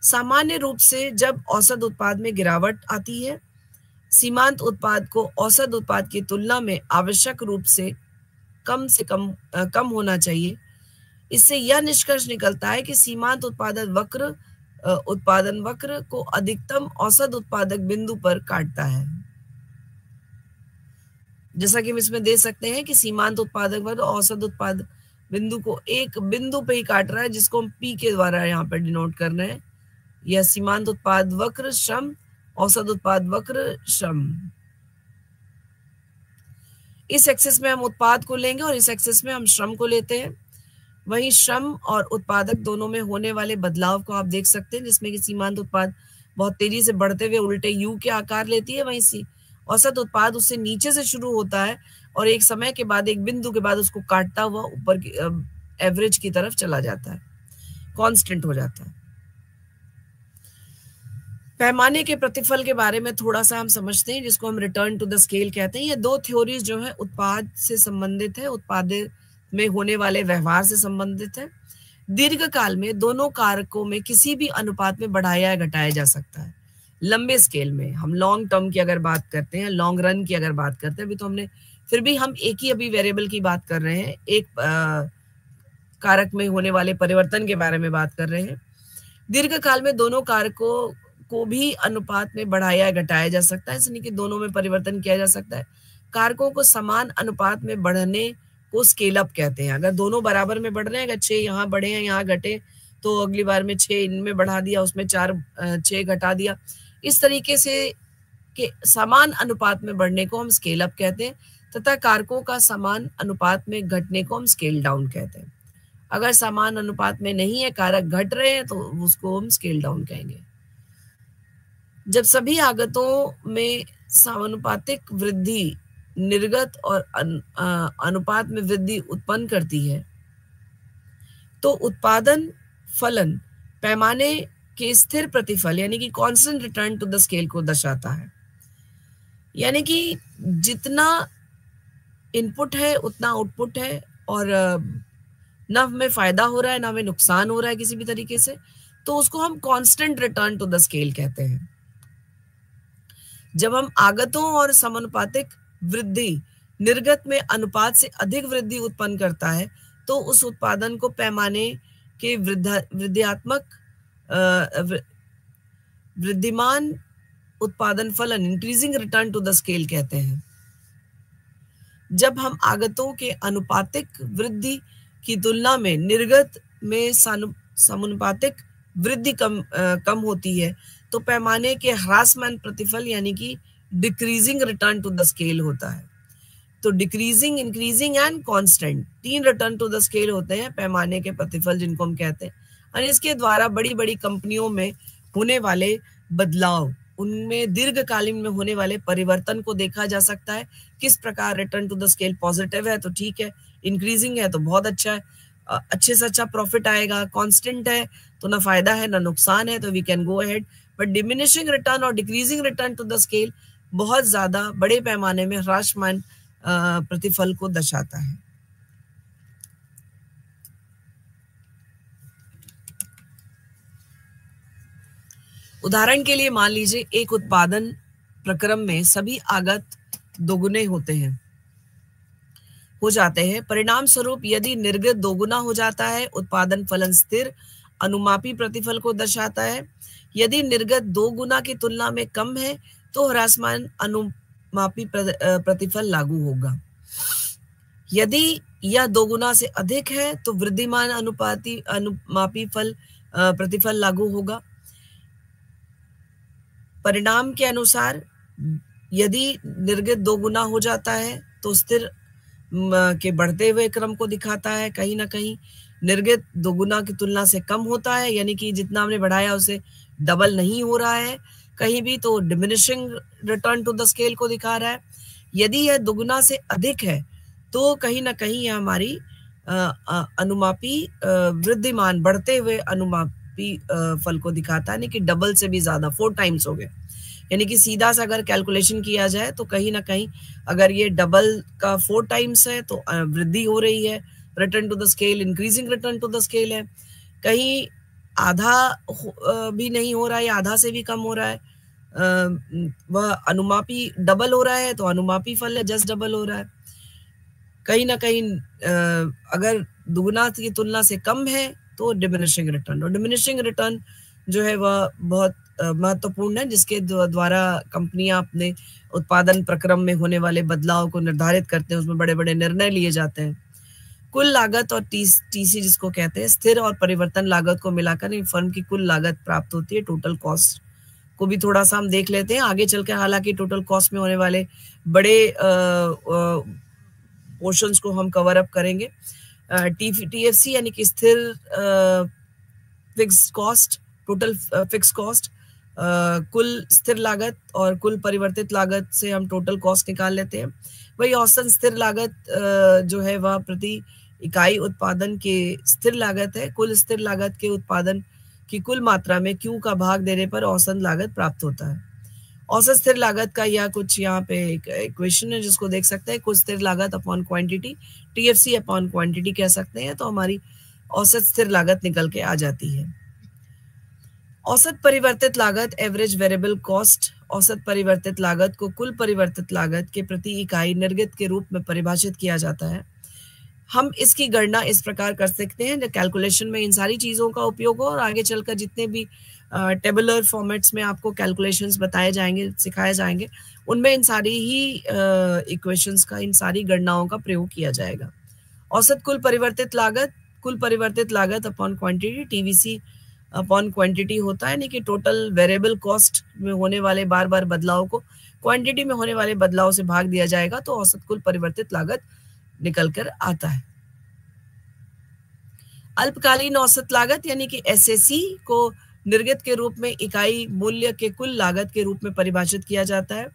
सामान्य रूप से जब औसत उत्पाद में गिरावट आती है, सीमांत उत्पाद को औसत उत्पाद की तुलना में आवश्यक रूप से कम होना चाहिए। इससे यह निष्कर्ष निकलता है कि सीमांत उत्पादन वक्र को अधिकतम औसत उत्पादक बिंदु पर काटता है। जैसा कि हम इसमें देख सकते हैं कि सीमांत उत्पादक वक्र औसत उत्पाद बिंदु को एक बिंदु पे ही काट रहा है, जिसको हम P के द्वारा यहाँ पर डिनोट कर रहे हैं। यह सीमांत उत्पाद वक्र श्रम, औसत उत्पाद वक्र श्रम। इस एक्सिस में हम उत्पाद को लेंगे और इस एक्सिस में हम श्रम को लेते हैं। वहीं श्रम और उत्पादक दोनों में होने वाले बदलाव को आप देख सकते हैं, जिसमें कि सीमांत उत्पाद बहुत तेजी से बढ़ते हुए उल्टे यू के आकार लेती है, वहीं औसत उत्पाद उससे नीचे से शुरू होता है और एक समय के बाद, एक बिंदु के बाद उसको काटता हुआ ऊपर की एवरेज की तरफ चला जाता है, कांस्टेंट हो जाता है। पैमाने के प्रतिफल के बारे में थोड़ा सा हम समझते हैं, जिसको हम रिटर्न टू द स्केल कहते हैं। ये दो थ्योरीज जो है उत्पाद से संबंधित है, उत्पाद में होने वाले व्यवहार से संबंधित है। दीर्घ काल में दोनों कारकों में किसी भी अनुपात में बढ़ाया या घटाया जा सकता है। लंबे स्केल में हम लॉन्ग टर्म की अगर बात करते हैं, लॉन्ग रन की अगर बात करते हैं, अभी तो हमने फिर भी हम एक ही अभी वेरिएबल की बात कर रहे हैं, एक कारक में होने वाले परिवर्तन के बारे में बात कर रहे हैं। दीर्घ काल में दोनों कारकों को भी अनुपात में बढ़ाया या घटाया जा सकता है, इसलिए कि दोनों में परिवर्तन किया जा सकता है। कारकों को समान अनुपात में बढ़ने को स्केल अप कहते हैं। अगर दोनों बराबर में बढ़ रहे हैं, अगर 6 यहाँ बढ़े हैं, यहाँ घटे, तो अगली बार में 6 इनमें बढ़ा दिया, उसमें 6 घटा दिया। इस तरीके से के समान अनुपात में बढ़ने को हम स्केल अप कहते हैं, तथा कारकों का समान अनुपात में घटने को हम स्केल डाउन कहते हैं। अगर समान अनुपात में नहीं है, कारक घट रहे हैं, तो उसको हम स्केल डाउन कहेंगे। जब सभी आगतों में समानुपातिक वृद्धि निर्गत और अनुपात में वृद्धि उत्पन्न करती है, तो उत्पादन फलन पैमाने के स्थिर प्रतिफल यानी कि constant return to the scale को दर्शाता है। यानी कि जितना इनपुट है उतना आउटपुट है, और न हमें फायदा हो रहा है, न हमें नुकसान हो रहा है किसी भी तरीके से, तो उसको हम constant return to the scale कहते हैं। जब हम आगतों और समानुपातिक वृद्धि निर्गत में अनुपात से अधिक वृद्धि उत्पन्न करता है तो उस उत्पादन को पैमाने के वृद्धिमान उत्पादन फलन increasing return to the scale कहते हैं। जब हम आगतों के अनुपातिक वृद्धि की तुलना में निर्गत में समानुपातिक वृद्धि कम होती है तो पैमाने के ह्रासमान प्रतिफल यानी कि decreasing return to the scale होता है। तो decreasing, increasing and constant 3 return to the scale होते हैं पैमाने के प्रतिफल जिनको हम कहते हैं। और इसके द्वारा बड़ी बड़ी कंपनियों में होने वाले बदलाव, उनमें दीर्घकालीन में होने वाले परिवर्तन को देखा जा सकता है। किस प्रकार return to the scale positive है तो ठीक है, इंक्रीजिंग है तो बहुत अच्छा है, अच्छे से अच्छा प्रॉफिट आएगा, कांस्टेंट है तो ना फायदा है ना नुकसान है, तो we can go ahead. But diminishing return और decreasing return to the scale बहुत ज्यादा बड़े पैमाने में ह्रासमान प्रतिफल को दर्शाता है। उदाहरण के लिए मान लीजिए एक उत्पादन प्रक्रम में सभी आगत दोगुने हो जाते हैं। परिणाम स्वरूप यदि निर्गत दोगुना हो जाता है, उत्पादन फलन स्थिर अनुमापी प्रतिफल को दर्शाता है। यदि निर्गत 2 गुना की तुलना में कम है तो ह्रासमान अनुमापी प्रतिफल लागू होगा। यदि यह 2 गुना से अधिक है तो वृद्धिमान अनुमापी प्रतिफल लागू होगा। परिणाम के अनुसार यदि निर्गत 2 गुना हो जाता है तो स्थिर के बढ़ते हुए क्रम को दिखाता है। कहीं ना कहीं निर्गत 2 गुना की तुलना से कम होता है, यानी कि जितना हमने बढ़ाया उसे डबल नहीं हो रहा है कहीं भी, तो diminishing return to the scale को दिखा रहा है। यदि यह 2 गुना से अधिक है तो कहीं ना कहीं यह हमारी अनुमापी वृद्धिमान बढ़ते हुए अनुमापी फल को दिखाता है, यानी कि डबल से भी ज्यादा 4 टाइम्स हो गए। यानी कि सीधा सा अगर कैलकुलेशन किया जाए तो कहीं ना कहीं अगर ये डबल का 4 टाइम्स है तो वृद्धि हो रही है, return to the scale increasing return to the scale है। कहीं आधा भी नहीं हो रहा है, आधा से भी कम हो रहा है, वह अनुमापी डबल हो रहा है तो अनुमापी फल है जस्ट डबल हो रहा है। कहीं ना कहीं अगर दुगुना की तुलना से कम है तो डिमिनिशिंग रिटर्न, और डिमिनिशिंग रिटर्न जो है वह बहुत महत्वपूर्ण है, जिसके द्वारा कंपनियां अपने उत्पादन प्रक्रम में होने वाले बदलाव को निर्धारित करते हैं, उसमें बड़े बड़े निर्णय लिए जाते हैं। कुल लागत और टीसी जिसको कहते हैं, स्थिर और परिवर्तन लागत को मिलाकर फर्म की कुल लागत प्राप्त होती है। टोटल कॉस्ट को भी थोड़ा सा हम देख लेते हैं आगे चलकर, हालांकि टोटल कॉस्ट में होने वाले बड़े पोर्शंस को हम कवर अप करेंगे। टीएफसी यानी कि स्थिर fix cost, total fix cost, कुल स्थिर लागत और कुल परिवर्तित लागत से हम टोटल कॉस्ट निकाल लेते हैं। वही औसत स्थिर लागत जो है वह प्रति इकाई उत्पादन के स्थिर लागत है। कुल स्थिर लागत के उत्पादन की कुल मात्रा में क्यू का भाग देने पर औसत लागत प्राप्त होता है। औसत स्थिर लागत का यह कुछ यहाँ पे एक इक्वेशन है जिसको देख सकते हैं, कुल स्थिर लागत upon quantity, TFC upon quantity कह सकते हैं, तो हमारी औसत स्थिर लागत निकल के आ जाती है। औसत परिवर्तित लागत एवरेज वेरिएबल कॉस्ट, औसत परिवर्तित लागत को कुल परिवर्तित लागत के प्रति इकाई निर्गत के रूप में परिभाषित किया जाता है। हम इसकी गणना इस प्रकार कर सकते हैं, कैलकुलेशन में इन सारी चीजों का उपयोग हो और आगे चलकर जितने भी टेबुलर फॉर्मेट्स में आपको कैलकुलेशंस बताए जाएंगे, सिखाए जाएंगे, उनमें इन सारी ही इक्वेशंस का, इन सारी गणनाओं का प्रयोग किया जाएगा। औसत कुल परिवर्तित लागत upon quantity, TVC upon quantity होता है, यानी कि टोटल वेरिएबल कॉस्ट में होने वाले बार बार बदलाव को क्वांटिटी में होने वाले बदलाव से भाग दिया जाएगा तो औसत कुल परिवर्तित लागत निकल कर आता है। अल्पकालीन औसत लागत यानी कि एसएसी को निर्गत के रूप में इकाई मूल्य के कुल लागत के रूप में परिभाषित किया जाता है।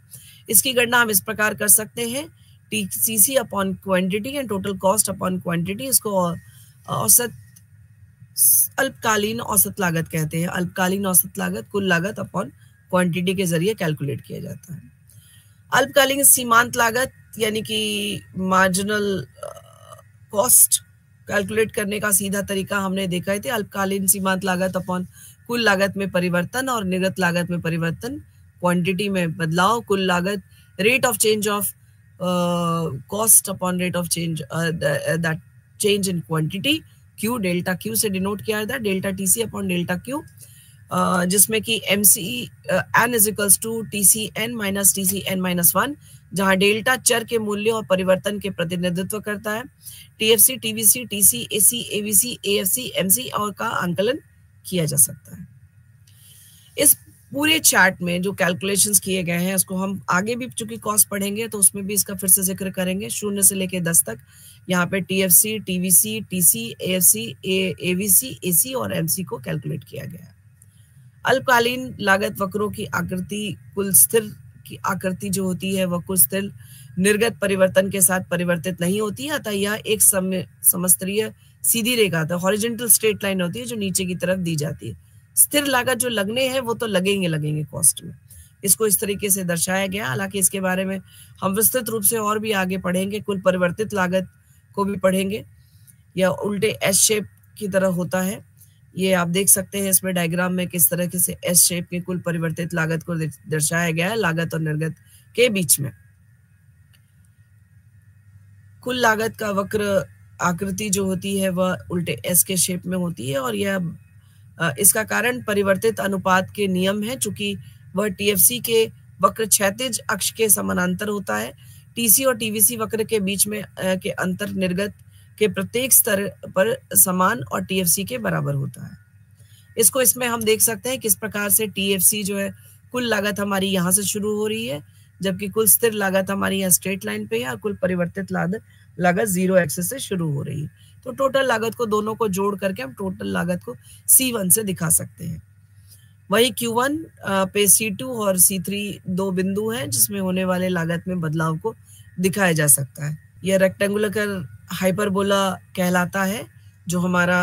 इसकी गणना हम इस प्रकार कर सकते हैं, TCC upon quantity and total cost upon quantity. इसको औसत अल्पकालीन औसत लागत कहते हैं। अल्पकालीन औसत लागत कुल लागत अपॉन क्वांटिटी के जरिए कैलकुलेट किया जाता है। अल्पकालीन सीमांत लागत यानी कि मार्जिनल कॉस्ट कैलकुलेट करने का सीधा तरीका हमने देखा है, अल्पकालीन सीमांत लागत अपॉन कुल लागत में परिवर्तन और निर्गत लागत में परिवर्तन, क्वांटिटी में बदलाव, कुल लागत rate of change of cost upon rate of change, that change in quantity Q, delta Q से डिनोट किया जाता है, delta TC upon delta Q, जिसमें कि M C N is equals to T C N minus T C N minus one, जहां डेल्टा चर के मूल्य और परिवर्तन के प्रतिनिधित्व करता है। TFC, TVC, TC, AC, AVC, AFC, MC और का आंकलन किया जा सकता है। इस पूरे चार्ट में जो कैलकुलेशंस किए गए हैं उसको हम आगे भी चूंकि कॉस्ट पढ़ेंगे तो उसमें भी इसका फिर से जिक्र करेंगे, 0 से लेके 10 तक। यहाँ पे TFC, TVC, TC, AFC, AVC, AC और एमसी को कैलकुलेट किया गया है। अल्पकालीन लागत वक्रों की आकृति कुल स्थिर की आकृति जो होती है वह कुल स्थिर निर्गत परिवर्तन के साथ परिवर्तित नहीं होती है, अतः यह एक समस्तरीय सीधी रेखा था, हॉरिजॉन्टल स्ट्रेट लाइन होती है जो नीचे की तरफ दी जाती है। स्थिर लागत जो लगने हैं वो तो लगेंगे कॉस्ट में, इसको इस तरीके से दर्शाया गया। हालांकि इसके बारे में हम विस्तृत रूप से और भी आगे पढ़ेंगे, कुल परिवर्तित लागत को भी पढ़ेंगे। यह उल्टे एस शेप की तरह होता है, ये आप देख सकते हैं इसमें डायग्राम में किस तरह से एस शेप की कुल परिवर्तित लागत को दर्शाया गया है लागत और निर्गत के बीच में। कुल लागत का वक्र आकृति जो होती है वह उल्टे एस के शेप में होती है, और यह इसका कारण परिवर्तित अनुपात के नियम है, चूंकि वह टीएफसी के वक्र क्षैतिज अक्ष के समानांतर होता है। टीसी और टीवीसी वक्र के बीच में के अंतर निर्गत के प्रत्येक स्तर पर समान और टीएफसी के बराबर होता है। इसको इसमें हम देख सकते हैं किस प्रकार से टीएफसी जो है कुल लागत हमारी यहाँ से शुरू हो रही है, जबकि कुल स्थिर लागत हमारी यहाँ स्ट्रेट लाइन पे है और कुल परिवर्तित लागत 0 एक्सिस से शुरू हो रही है। तो टोटल लागत को दोनों को जोड़ करके हम टोटल लागत को C1 से दिखा सकते हैं। वही Q1 पे C2 और C3 दो बिंदु हैं जिसमें होने वाले लागत में बदलाव को दिखाया जा सकता है। यह रेक्टेंगुलर हाइपरबोला कहलाता है, जो हमारा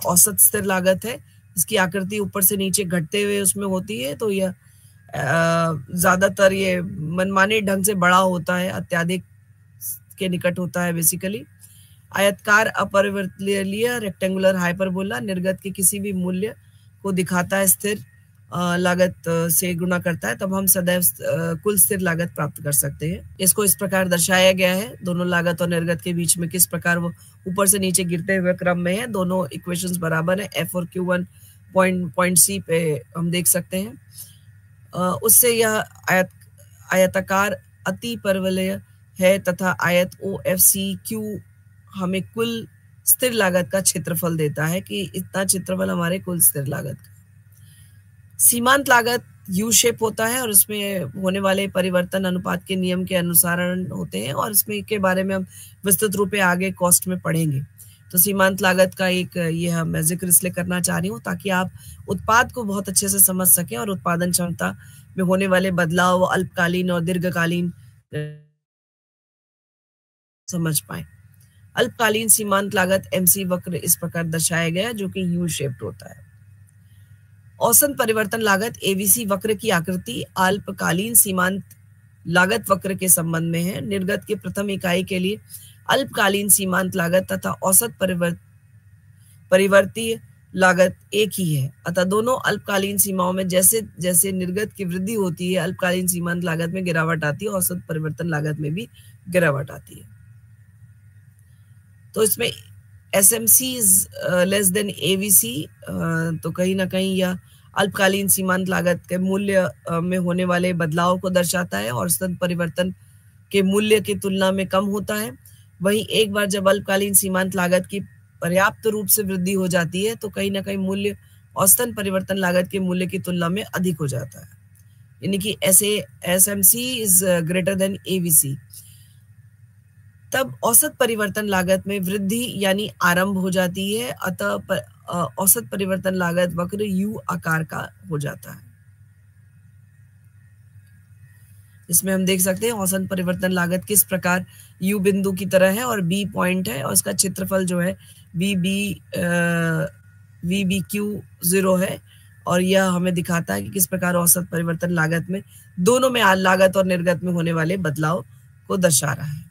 औसत स्थिर लागत है। इसकी आकृति ऊपर से नीचे घटते हुए उसमें होती है, तो यह ज्यादातर ये मनमाने ढंग से बड़ा होता है, अत्यधिक के निकट होता है बेसिकली। आयतकार अपरिवर्तनीय रेक्टेंगुलर हाइपरबोला निर्गत के किसी भी मूल्य को दिखाता है, स्थिर लागत से गुणा करता है, तब हम सदैव कुल स्थिर लागत प्राप्त कर सकते हैं। इसको इस प्रकार दर्शाया गया है, दोनों लागत और निर्गत के बीच में किस प्रकार वो ऊपर से नीचे गिरते हुए क्रम में है। दोनों इक्वेशंस बराबर है। F और Q1 पॉइंट C पे हम देख सकते हैं। उससे यह आयताकार अति परवलय है तथा आयत OFCQ हमें कुल स्थिर लागत का क्षेत्रफल देता है कि इतना क्षेत्रफल हमारे कुल स्थिर लागत का। सीमांत लागत यू शेप होता है और उसमें होने वाले परिवर्तन अनुपात के नियम के अनुसारण होते हैं, और इसमें के बारे में हम विस्तृत रूप से आगे कॉस्ट में पढ़ेंगे। तो सीमांत लागत का एक यह मैं जिक्र इसलिए करना चाह रही हूँ ताकि आप उत्पाद को बहुत अच्छे से समझ सकें और उत्पादन क्षमता में होने वाले बदलाव अल्पकालीन और दीर्घकालीन समझ पाए। अल्पकालीन सीमांत लागत एमसी वक्र इस प्रकार दर्शाया गया जो कि यू शेप्ड होता है। औसत परिवर्तन लागत एवीसी वक्र की आकृति अल्पकालीन सीमांत लागत वक्र के संबंध में है। निर्गत के प्रथम इकाई के लिए अल्पकालीन सीमांत लागत तथा औसत परिवर्ती लागत एक ही है, अतः दोनों अल्पकालीन सीमाओं में जैसे जैसे निर्गत की वृद्धि होती है अल्पकालीन सीमांत लागत में गिरावट आती है, औसत परिवर्तन लागत में भी गिरावट आती है। तो इसमें SMC is less than AVC, तो कहीं ना कहीं यह अल्पकालीन सीमांत लागत के मूल्य में होने वाले बदलाव को दर्शाता है और औसत परिवर्तन के मूल्य की तुलना में कम होता है। वहीं एक बार जब अल्पकालीन सीमांत लागत की पर्याप्त रूप से वृद्धि हो जाती है तो कहीं ना कहीं मूल्य औसत परिवर्तन लागत के मूल्य की तुलना में अधिक हो जाता है, यानी कि SMC is greater than AVC। तब औसत परिवर्तन लागत में वृद्धि यानी आरंभ हो जाती है, अतः औसत परिवर्तन लागत वक्र यू आकार का हो जाता है। इसमें हम देख सकते हैं औसत परिवर्तन लागत किस प्रकार यू बिंदु की तरह है और बी पॉइंट है और उसका क्षेत्रफल जो है VBQ0 है, और यह हमें दिखाता है कि किस प्रकार औसत परिवर्तन लागत में दोनों में लागत और निर्गत में होने वाले बदलाव को दर्शा रहा है।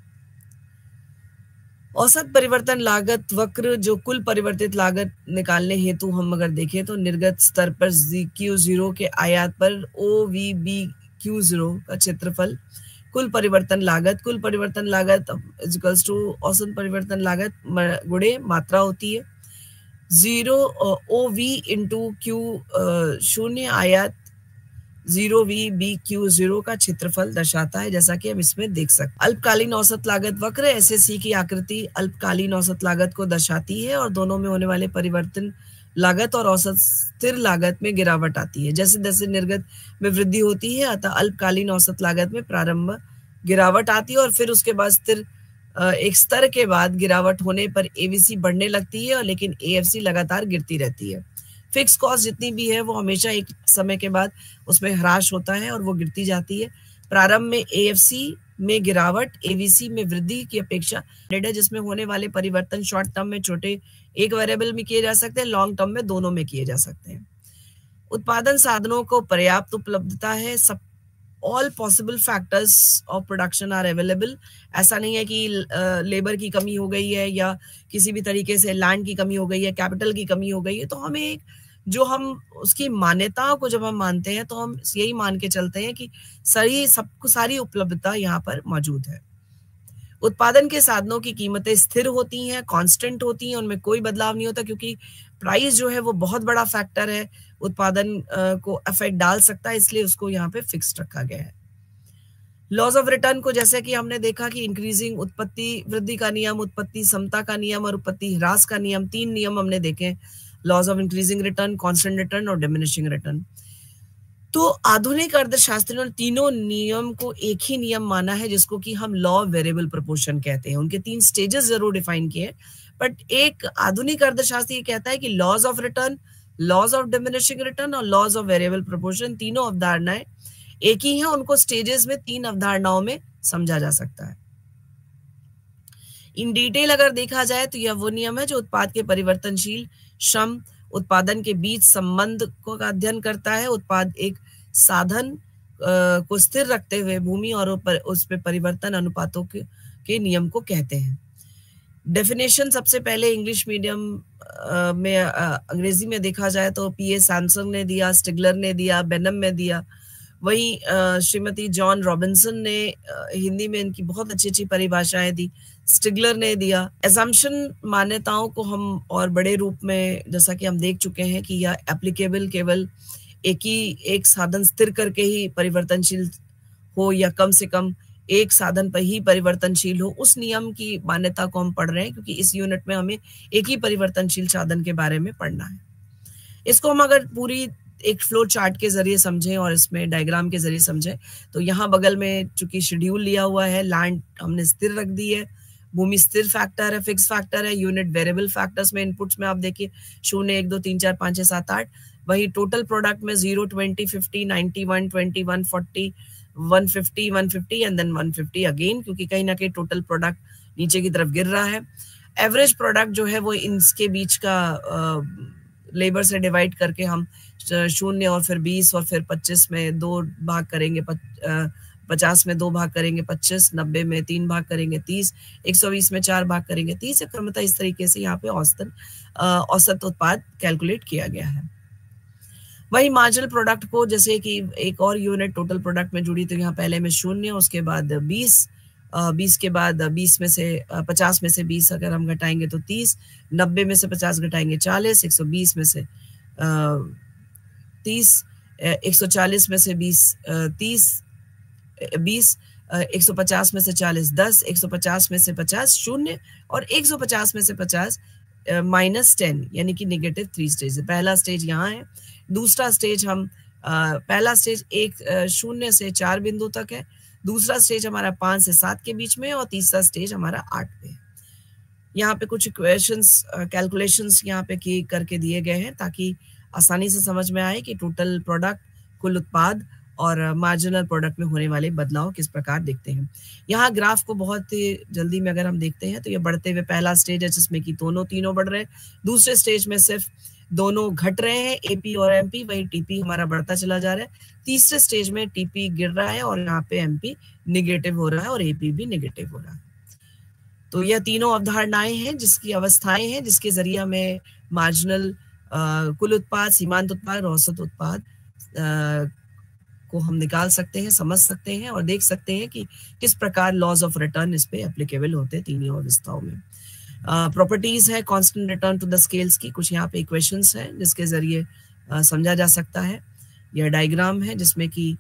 औसत परिवर्तन लागत वक्र जो कुल परिवर्तित लागत निकालने हेतु हम अगर देखें तो निर्गत स्तर पर Q0 के आयात पर OVBQ0 का क्षेत्रफल कुल परिवर्तन लागत इज इक्वल्स टू औसत परिवर्तन लागत गुणे मात्रा होती है। 0 OV इंटू क्यू शून्य आयत 0V BQ0 का क्षेत्रफल दर्शाता है, जैसा कि हम इसमें देख सकते। अल्पकालीन औसत लागत वक्र एसएससी की आकृति अल्पकालीन औसत लागत को दर्शाती है और दोनों में होने वाले परिवर्तन लागत और औसत स्थिर लागत में गिरावट आती है। जैसे जैसे निर्गत में वृद्धि होती है अतः अल्पकालीन औसत लागत में प्रारंभ गिरावट आती है और फिर उसके बाद स्थिर एक स्तर के बाद गिरावट होने पर एवीसी बढ़ने लगती है, लेकिन एएफसी लगातार गिरती रहती है। फिक्स कॉस्ट जितनी भी है वो हमेशा एक समय के बाद उसमें ह्रास होता है और वो गिरती जाती है। प्रारंभ में एएफसी में गिरावट एवीसी में वृद्धि की अपेक्षा है, जिसमें होने वाले परिवर्तन शॉर्ट टर्म में छोटे एक वेरिएबल में किए जा सकते हैं, लॉन्ग टर्म में दोनों में किए जा सकते हैं। उत्पादन साधनों को पर्याप्त उपलब्धता है, सब all possible factors of production are available. ऐसा नहीं है कि लेबर की कमी हो गई है या किसी भी तरीके से लैंड की कमी हो गई है, कैपिटल की कमी हो गई है। तो हमें जो हम उसकी मान्यताओं को जब हम मानते हैं तो हम यही मान के चलते हैं कि सारी उपलब्धता यहाँ पर मौजूद है। उत्पादन के साधनों की कीमतें स्थिर होती हैं, कांस्टेंट होती हैं, उनमें कोई बदलाव नहीं होता, क्योंकि प्राइस जो है वो बहुत बड़ा फैक्टर है, उत्पादन को अफेक्ट डाल सकता है, इसलिए उसको यहाँ पे फिक्स्ड रखा गया है। लॉज ऑफ रिटर्न को जैसे कि हमने देखा कि इंक्रीजिंग उत्पत्ति वृद्धि का नियम, उत्पत्ति समता का नियम और उत्पत्ति ह्रास का नियम, 3 नियम हमने देखे, laws of increasing return, constant return और डिमिनिशिंग रिटर्न। तो आधुनिक अर्थशास्त्रियों ने तीनों नियम को एक ही नियम माना है, जिसको कि हम लॉ ऑफ वेरिएबल प्रोपोर्शन कहते हैं। उनके 3 स्टेजेस जरूर डिफाइन किए, बट एक आधुनिक अर्थशास्त्री कहता है कि laws of return, laws of diminishing return और लॉज ऑफ वेरिएबल प्रोपोर्शन तीनों अवधारणाएं एक ही हैं, उनको स्टेजेस में 3 अवधारणाओं में समझा जा सकता है। इन डिटेल अगर देखा जाए तो यह वो नियम है जो उत्पाद के परिवर्तनशील श्रम उत्पादन के बीच संबंध को का अध्ययन करता है। उत्पाद एक साधन को स्थिर रखते हुए भूमि और उस पे परिवर्तन अनुपातों के नियम को कहते हैं। डेफिनेशन सबसे पहले इंग्लिश मीडियम में अंग्रेजी में देखा जाए तो पीए सैमसन ने दिया, स्टिगलर ने दिया, बेनम ने दिया। वही श्रीमती जॉन रॉबिन्सन ने हिंदी में इनकी बहुत अच्छी अच्छी परिभाषाएं दी, स्टिगलर ने दिया। एजम्पशन मान्यताओं को हम और बड़े रूप में जैसा कि हम देख चुके हैं कि यह एप्लीकेबल केवल एक साधन स्थिर करके ही परिवर्तनशील हो या कम से कम एक साधन पर ही परिवर्तनशील हो, उस नियम की मान्यता को हम पढ़ रहे हैं, क्योंकि इस यूनिट में हमें एक ही परिवर्तनशील साधन के बारे में पढ़ना है। इसको हम अगर पूरी एक फ्लो चार्ट के जरिए समझें और इसमें डायग्राम के जरिए समझें तो यहाँ बगल में चूंकि शेड्यूल लिया हुआ है, लैंड हमने स्थिर रख दी है, भूमि स्थिर फैक्टर है, फिक्स फैक्टर है, यूनिट वेरिएबल फैक्टर्स में इनपुट्स में आप देखिए 0, 1, 2, 3, 4, 5, 6, 7, 8। वही टोटल प्रोडक्ट में 0, 20, 50, 90, 120, 140, 150, 150 एंड देन 150 अगेन, क्योंकि कहीं ना कहीं टोटल प्रोडक्ट नीचे की तरफ गिर रहा है। एवरेज प्रोडक्ट जो है वो इनके बीच का लेबर से डिवाइड करके हम 0 और फिर 20 और फिर 25 में 2 भाग करेंगे, 50 में 2 भाग करेंगे 25, 90 में 3 भाग करेंगे 30, 120 में 4 भाग करेंगे 30। क्रमतः इस तरीके से यहाँ पे औसत उत्पाद कैलकुलेट किया गया है। वही मार्जिनल प्रोडक्ट को जैसे कि एक और यूनिट टोटल प्रोडक्ट में जुड़ी, तो यहाँ पहले में 0, उसके बाद 20 के बाद 20 में से 50 में से 20 अगर हम घटाएंगे तो 30, 90 में से 50 घटाएंगे 40, 120 में से 30, 140 में से 20 20, 150 में से 40 10, 150 में से 50 0 और 150 में से 50 -10, यानी कि -3 स्टेज है। पहला स्टेज यहाँ है, दूसरा स्टेज हम पहला स्टेज 0 से 4 बिंदु तक है, दूसरा स्टेज हमारा 5 से 7 के बीच में और तीसरा स्टेज हमारा 8 पे है। यहाँ पे कुछ इक्वेशंस कैलकुलेशंस यहाँ पे करके दिए गए हैं ताकि आसानी से समझ में आए कि टोटल प्रोडक्ट, कुल उत्पाद और मार्जिनल प्रोडक्ट में होने वाले बदलाव किस प्रकार दिखते हैं। यहाँ ग्राफ को बहुत ही जल्दी में अगर हम देखते हैं तो ये बढ़ते हुए पहला स्टेज है जिसमें कि तीनों बढ़ रहे हैं, दूसरे स्टेज में सिर्फ दोनों घट रहे हैं, एपी और एमपी, वही टीपी हमारा बढ़ता चला जा रहा है। तीसरे स्टेज में टीपी गिर रहा है और यहाँ पे एमपी निगेटिव हो रहा है और एपी भी निगेटिव हो रहा है। तो यह तीनों अवधारणाएं हैं जिसकी अवस्थाएं हैं जिसके जरिए हमें मार्जिनल कुल उत्पाद, सीमांत उत्पाद और औसत उत्पाद को हम निकाल सकते हैं, समझ सकते हैं और देख सकते हैं कि किस प्रकार लॉज ऑफ रिटर्न इस पे एप्लीकेबल होते हैं तीनों अवस्थाओं में। प्रॉपर्टीज है constant return to the scales की, कुछ यहाँ पे इक्वेशंस हैं जिसके जरिए समझा जा सकता है। यह डायग्राम है जिसमें कि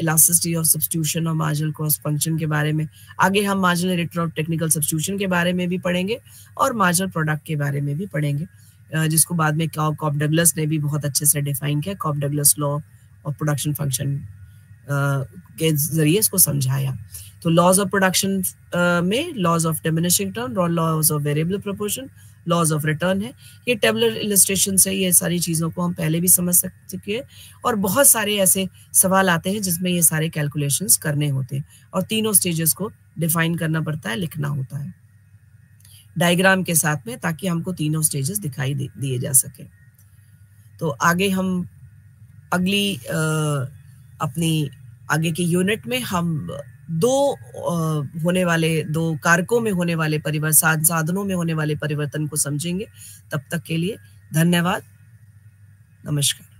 इलास्टिसिटी ऑफ सब्स्टिट्यूशन और मार्जिनल कॉस्ट फंक्शन के बारे में, आगे हम marginal rate of technical substitution के बारे में भी पढ़ेंगे और मार्जिनल प्रोडक्ट के बारे में भी पढ़ेंगे, जिसको बाद में कॉप डगलस ने भी बहुत अच्छे से डिफाइन किया। Cobb Douglas law of production function के जरिए इसको समझाया। तो लॉज ऑफ प्रोडक्शन में लॉज ऑफ डिमिनिशिंग रिटर्न और laws of variable proportion, laws of return है। ये टेबुलर इलस्ट्रेशन से ये सारी चीज़ों को हम पहले भी समझ चुके हैं और बहुत सारे ऐसे सवाल आते हैं जिसमें ये सारे कैलकुलेशंस करने होते हैं और तीनों स्टेजेस को डिफाइन करना पड़ता है, लिखना होता है डायग्राम के साथ में, ताकि हमको तीनों स्टेजेस दिखाई दिए जा सके। तो आगे हम अगली अपनी आगे की यूनिट में हम दो कारकों में होने वाले परिवर्तन, साधनों में होने वाले परिवर्तन को समझेंगे। तब तक के लिए धन्यवाद, नमस्कार।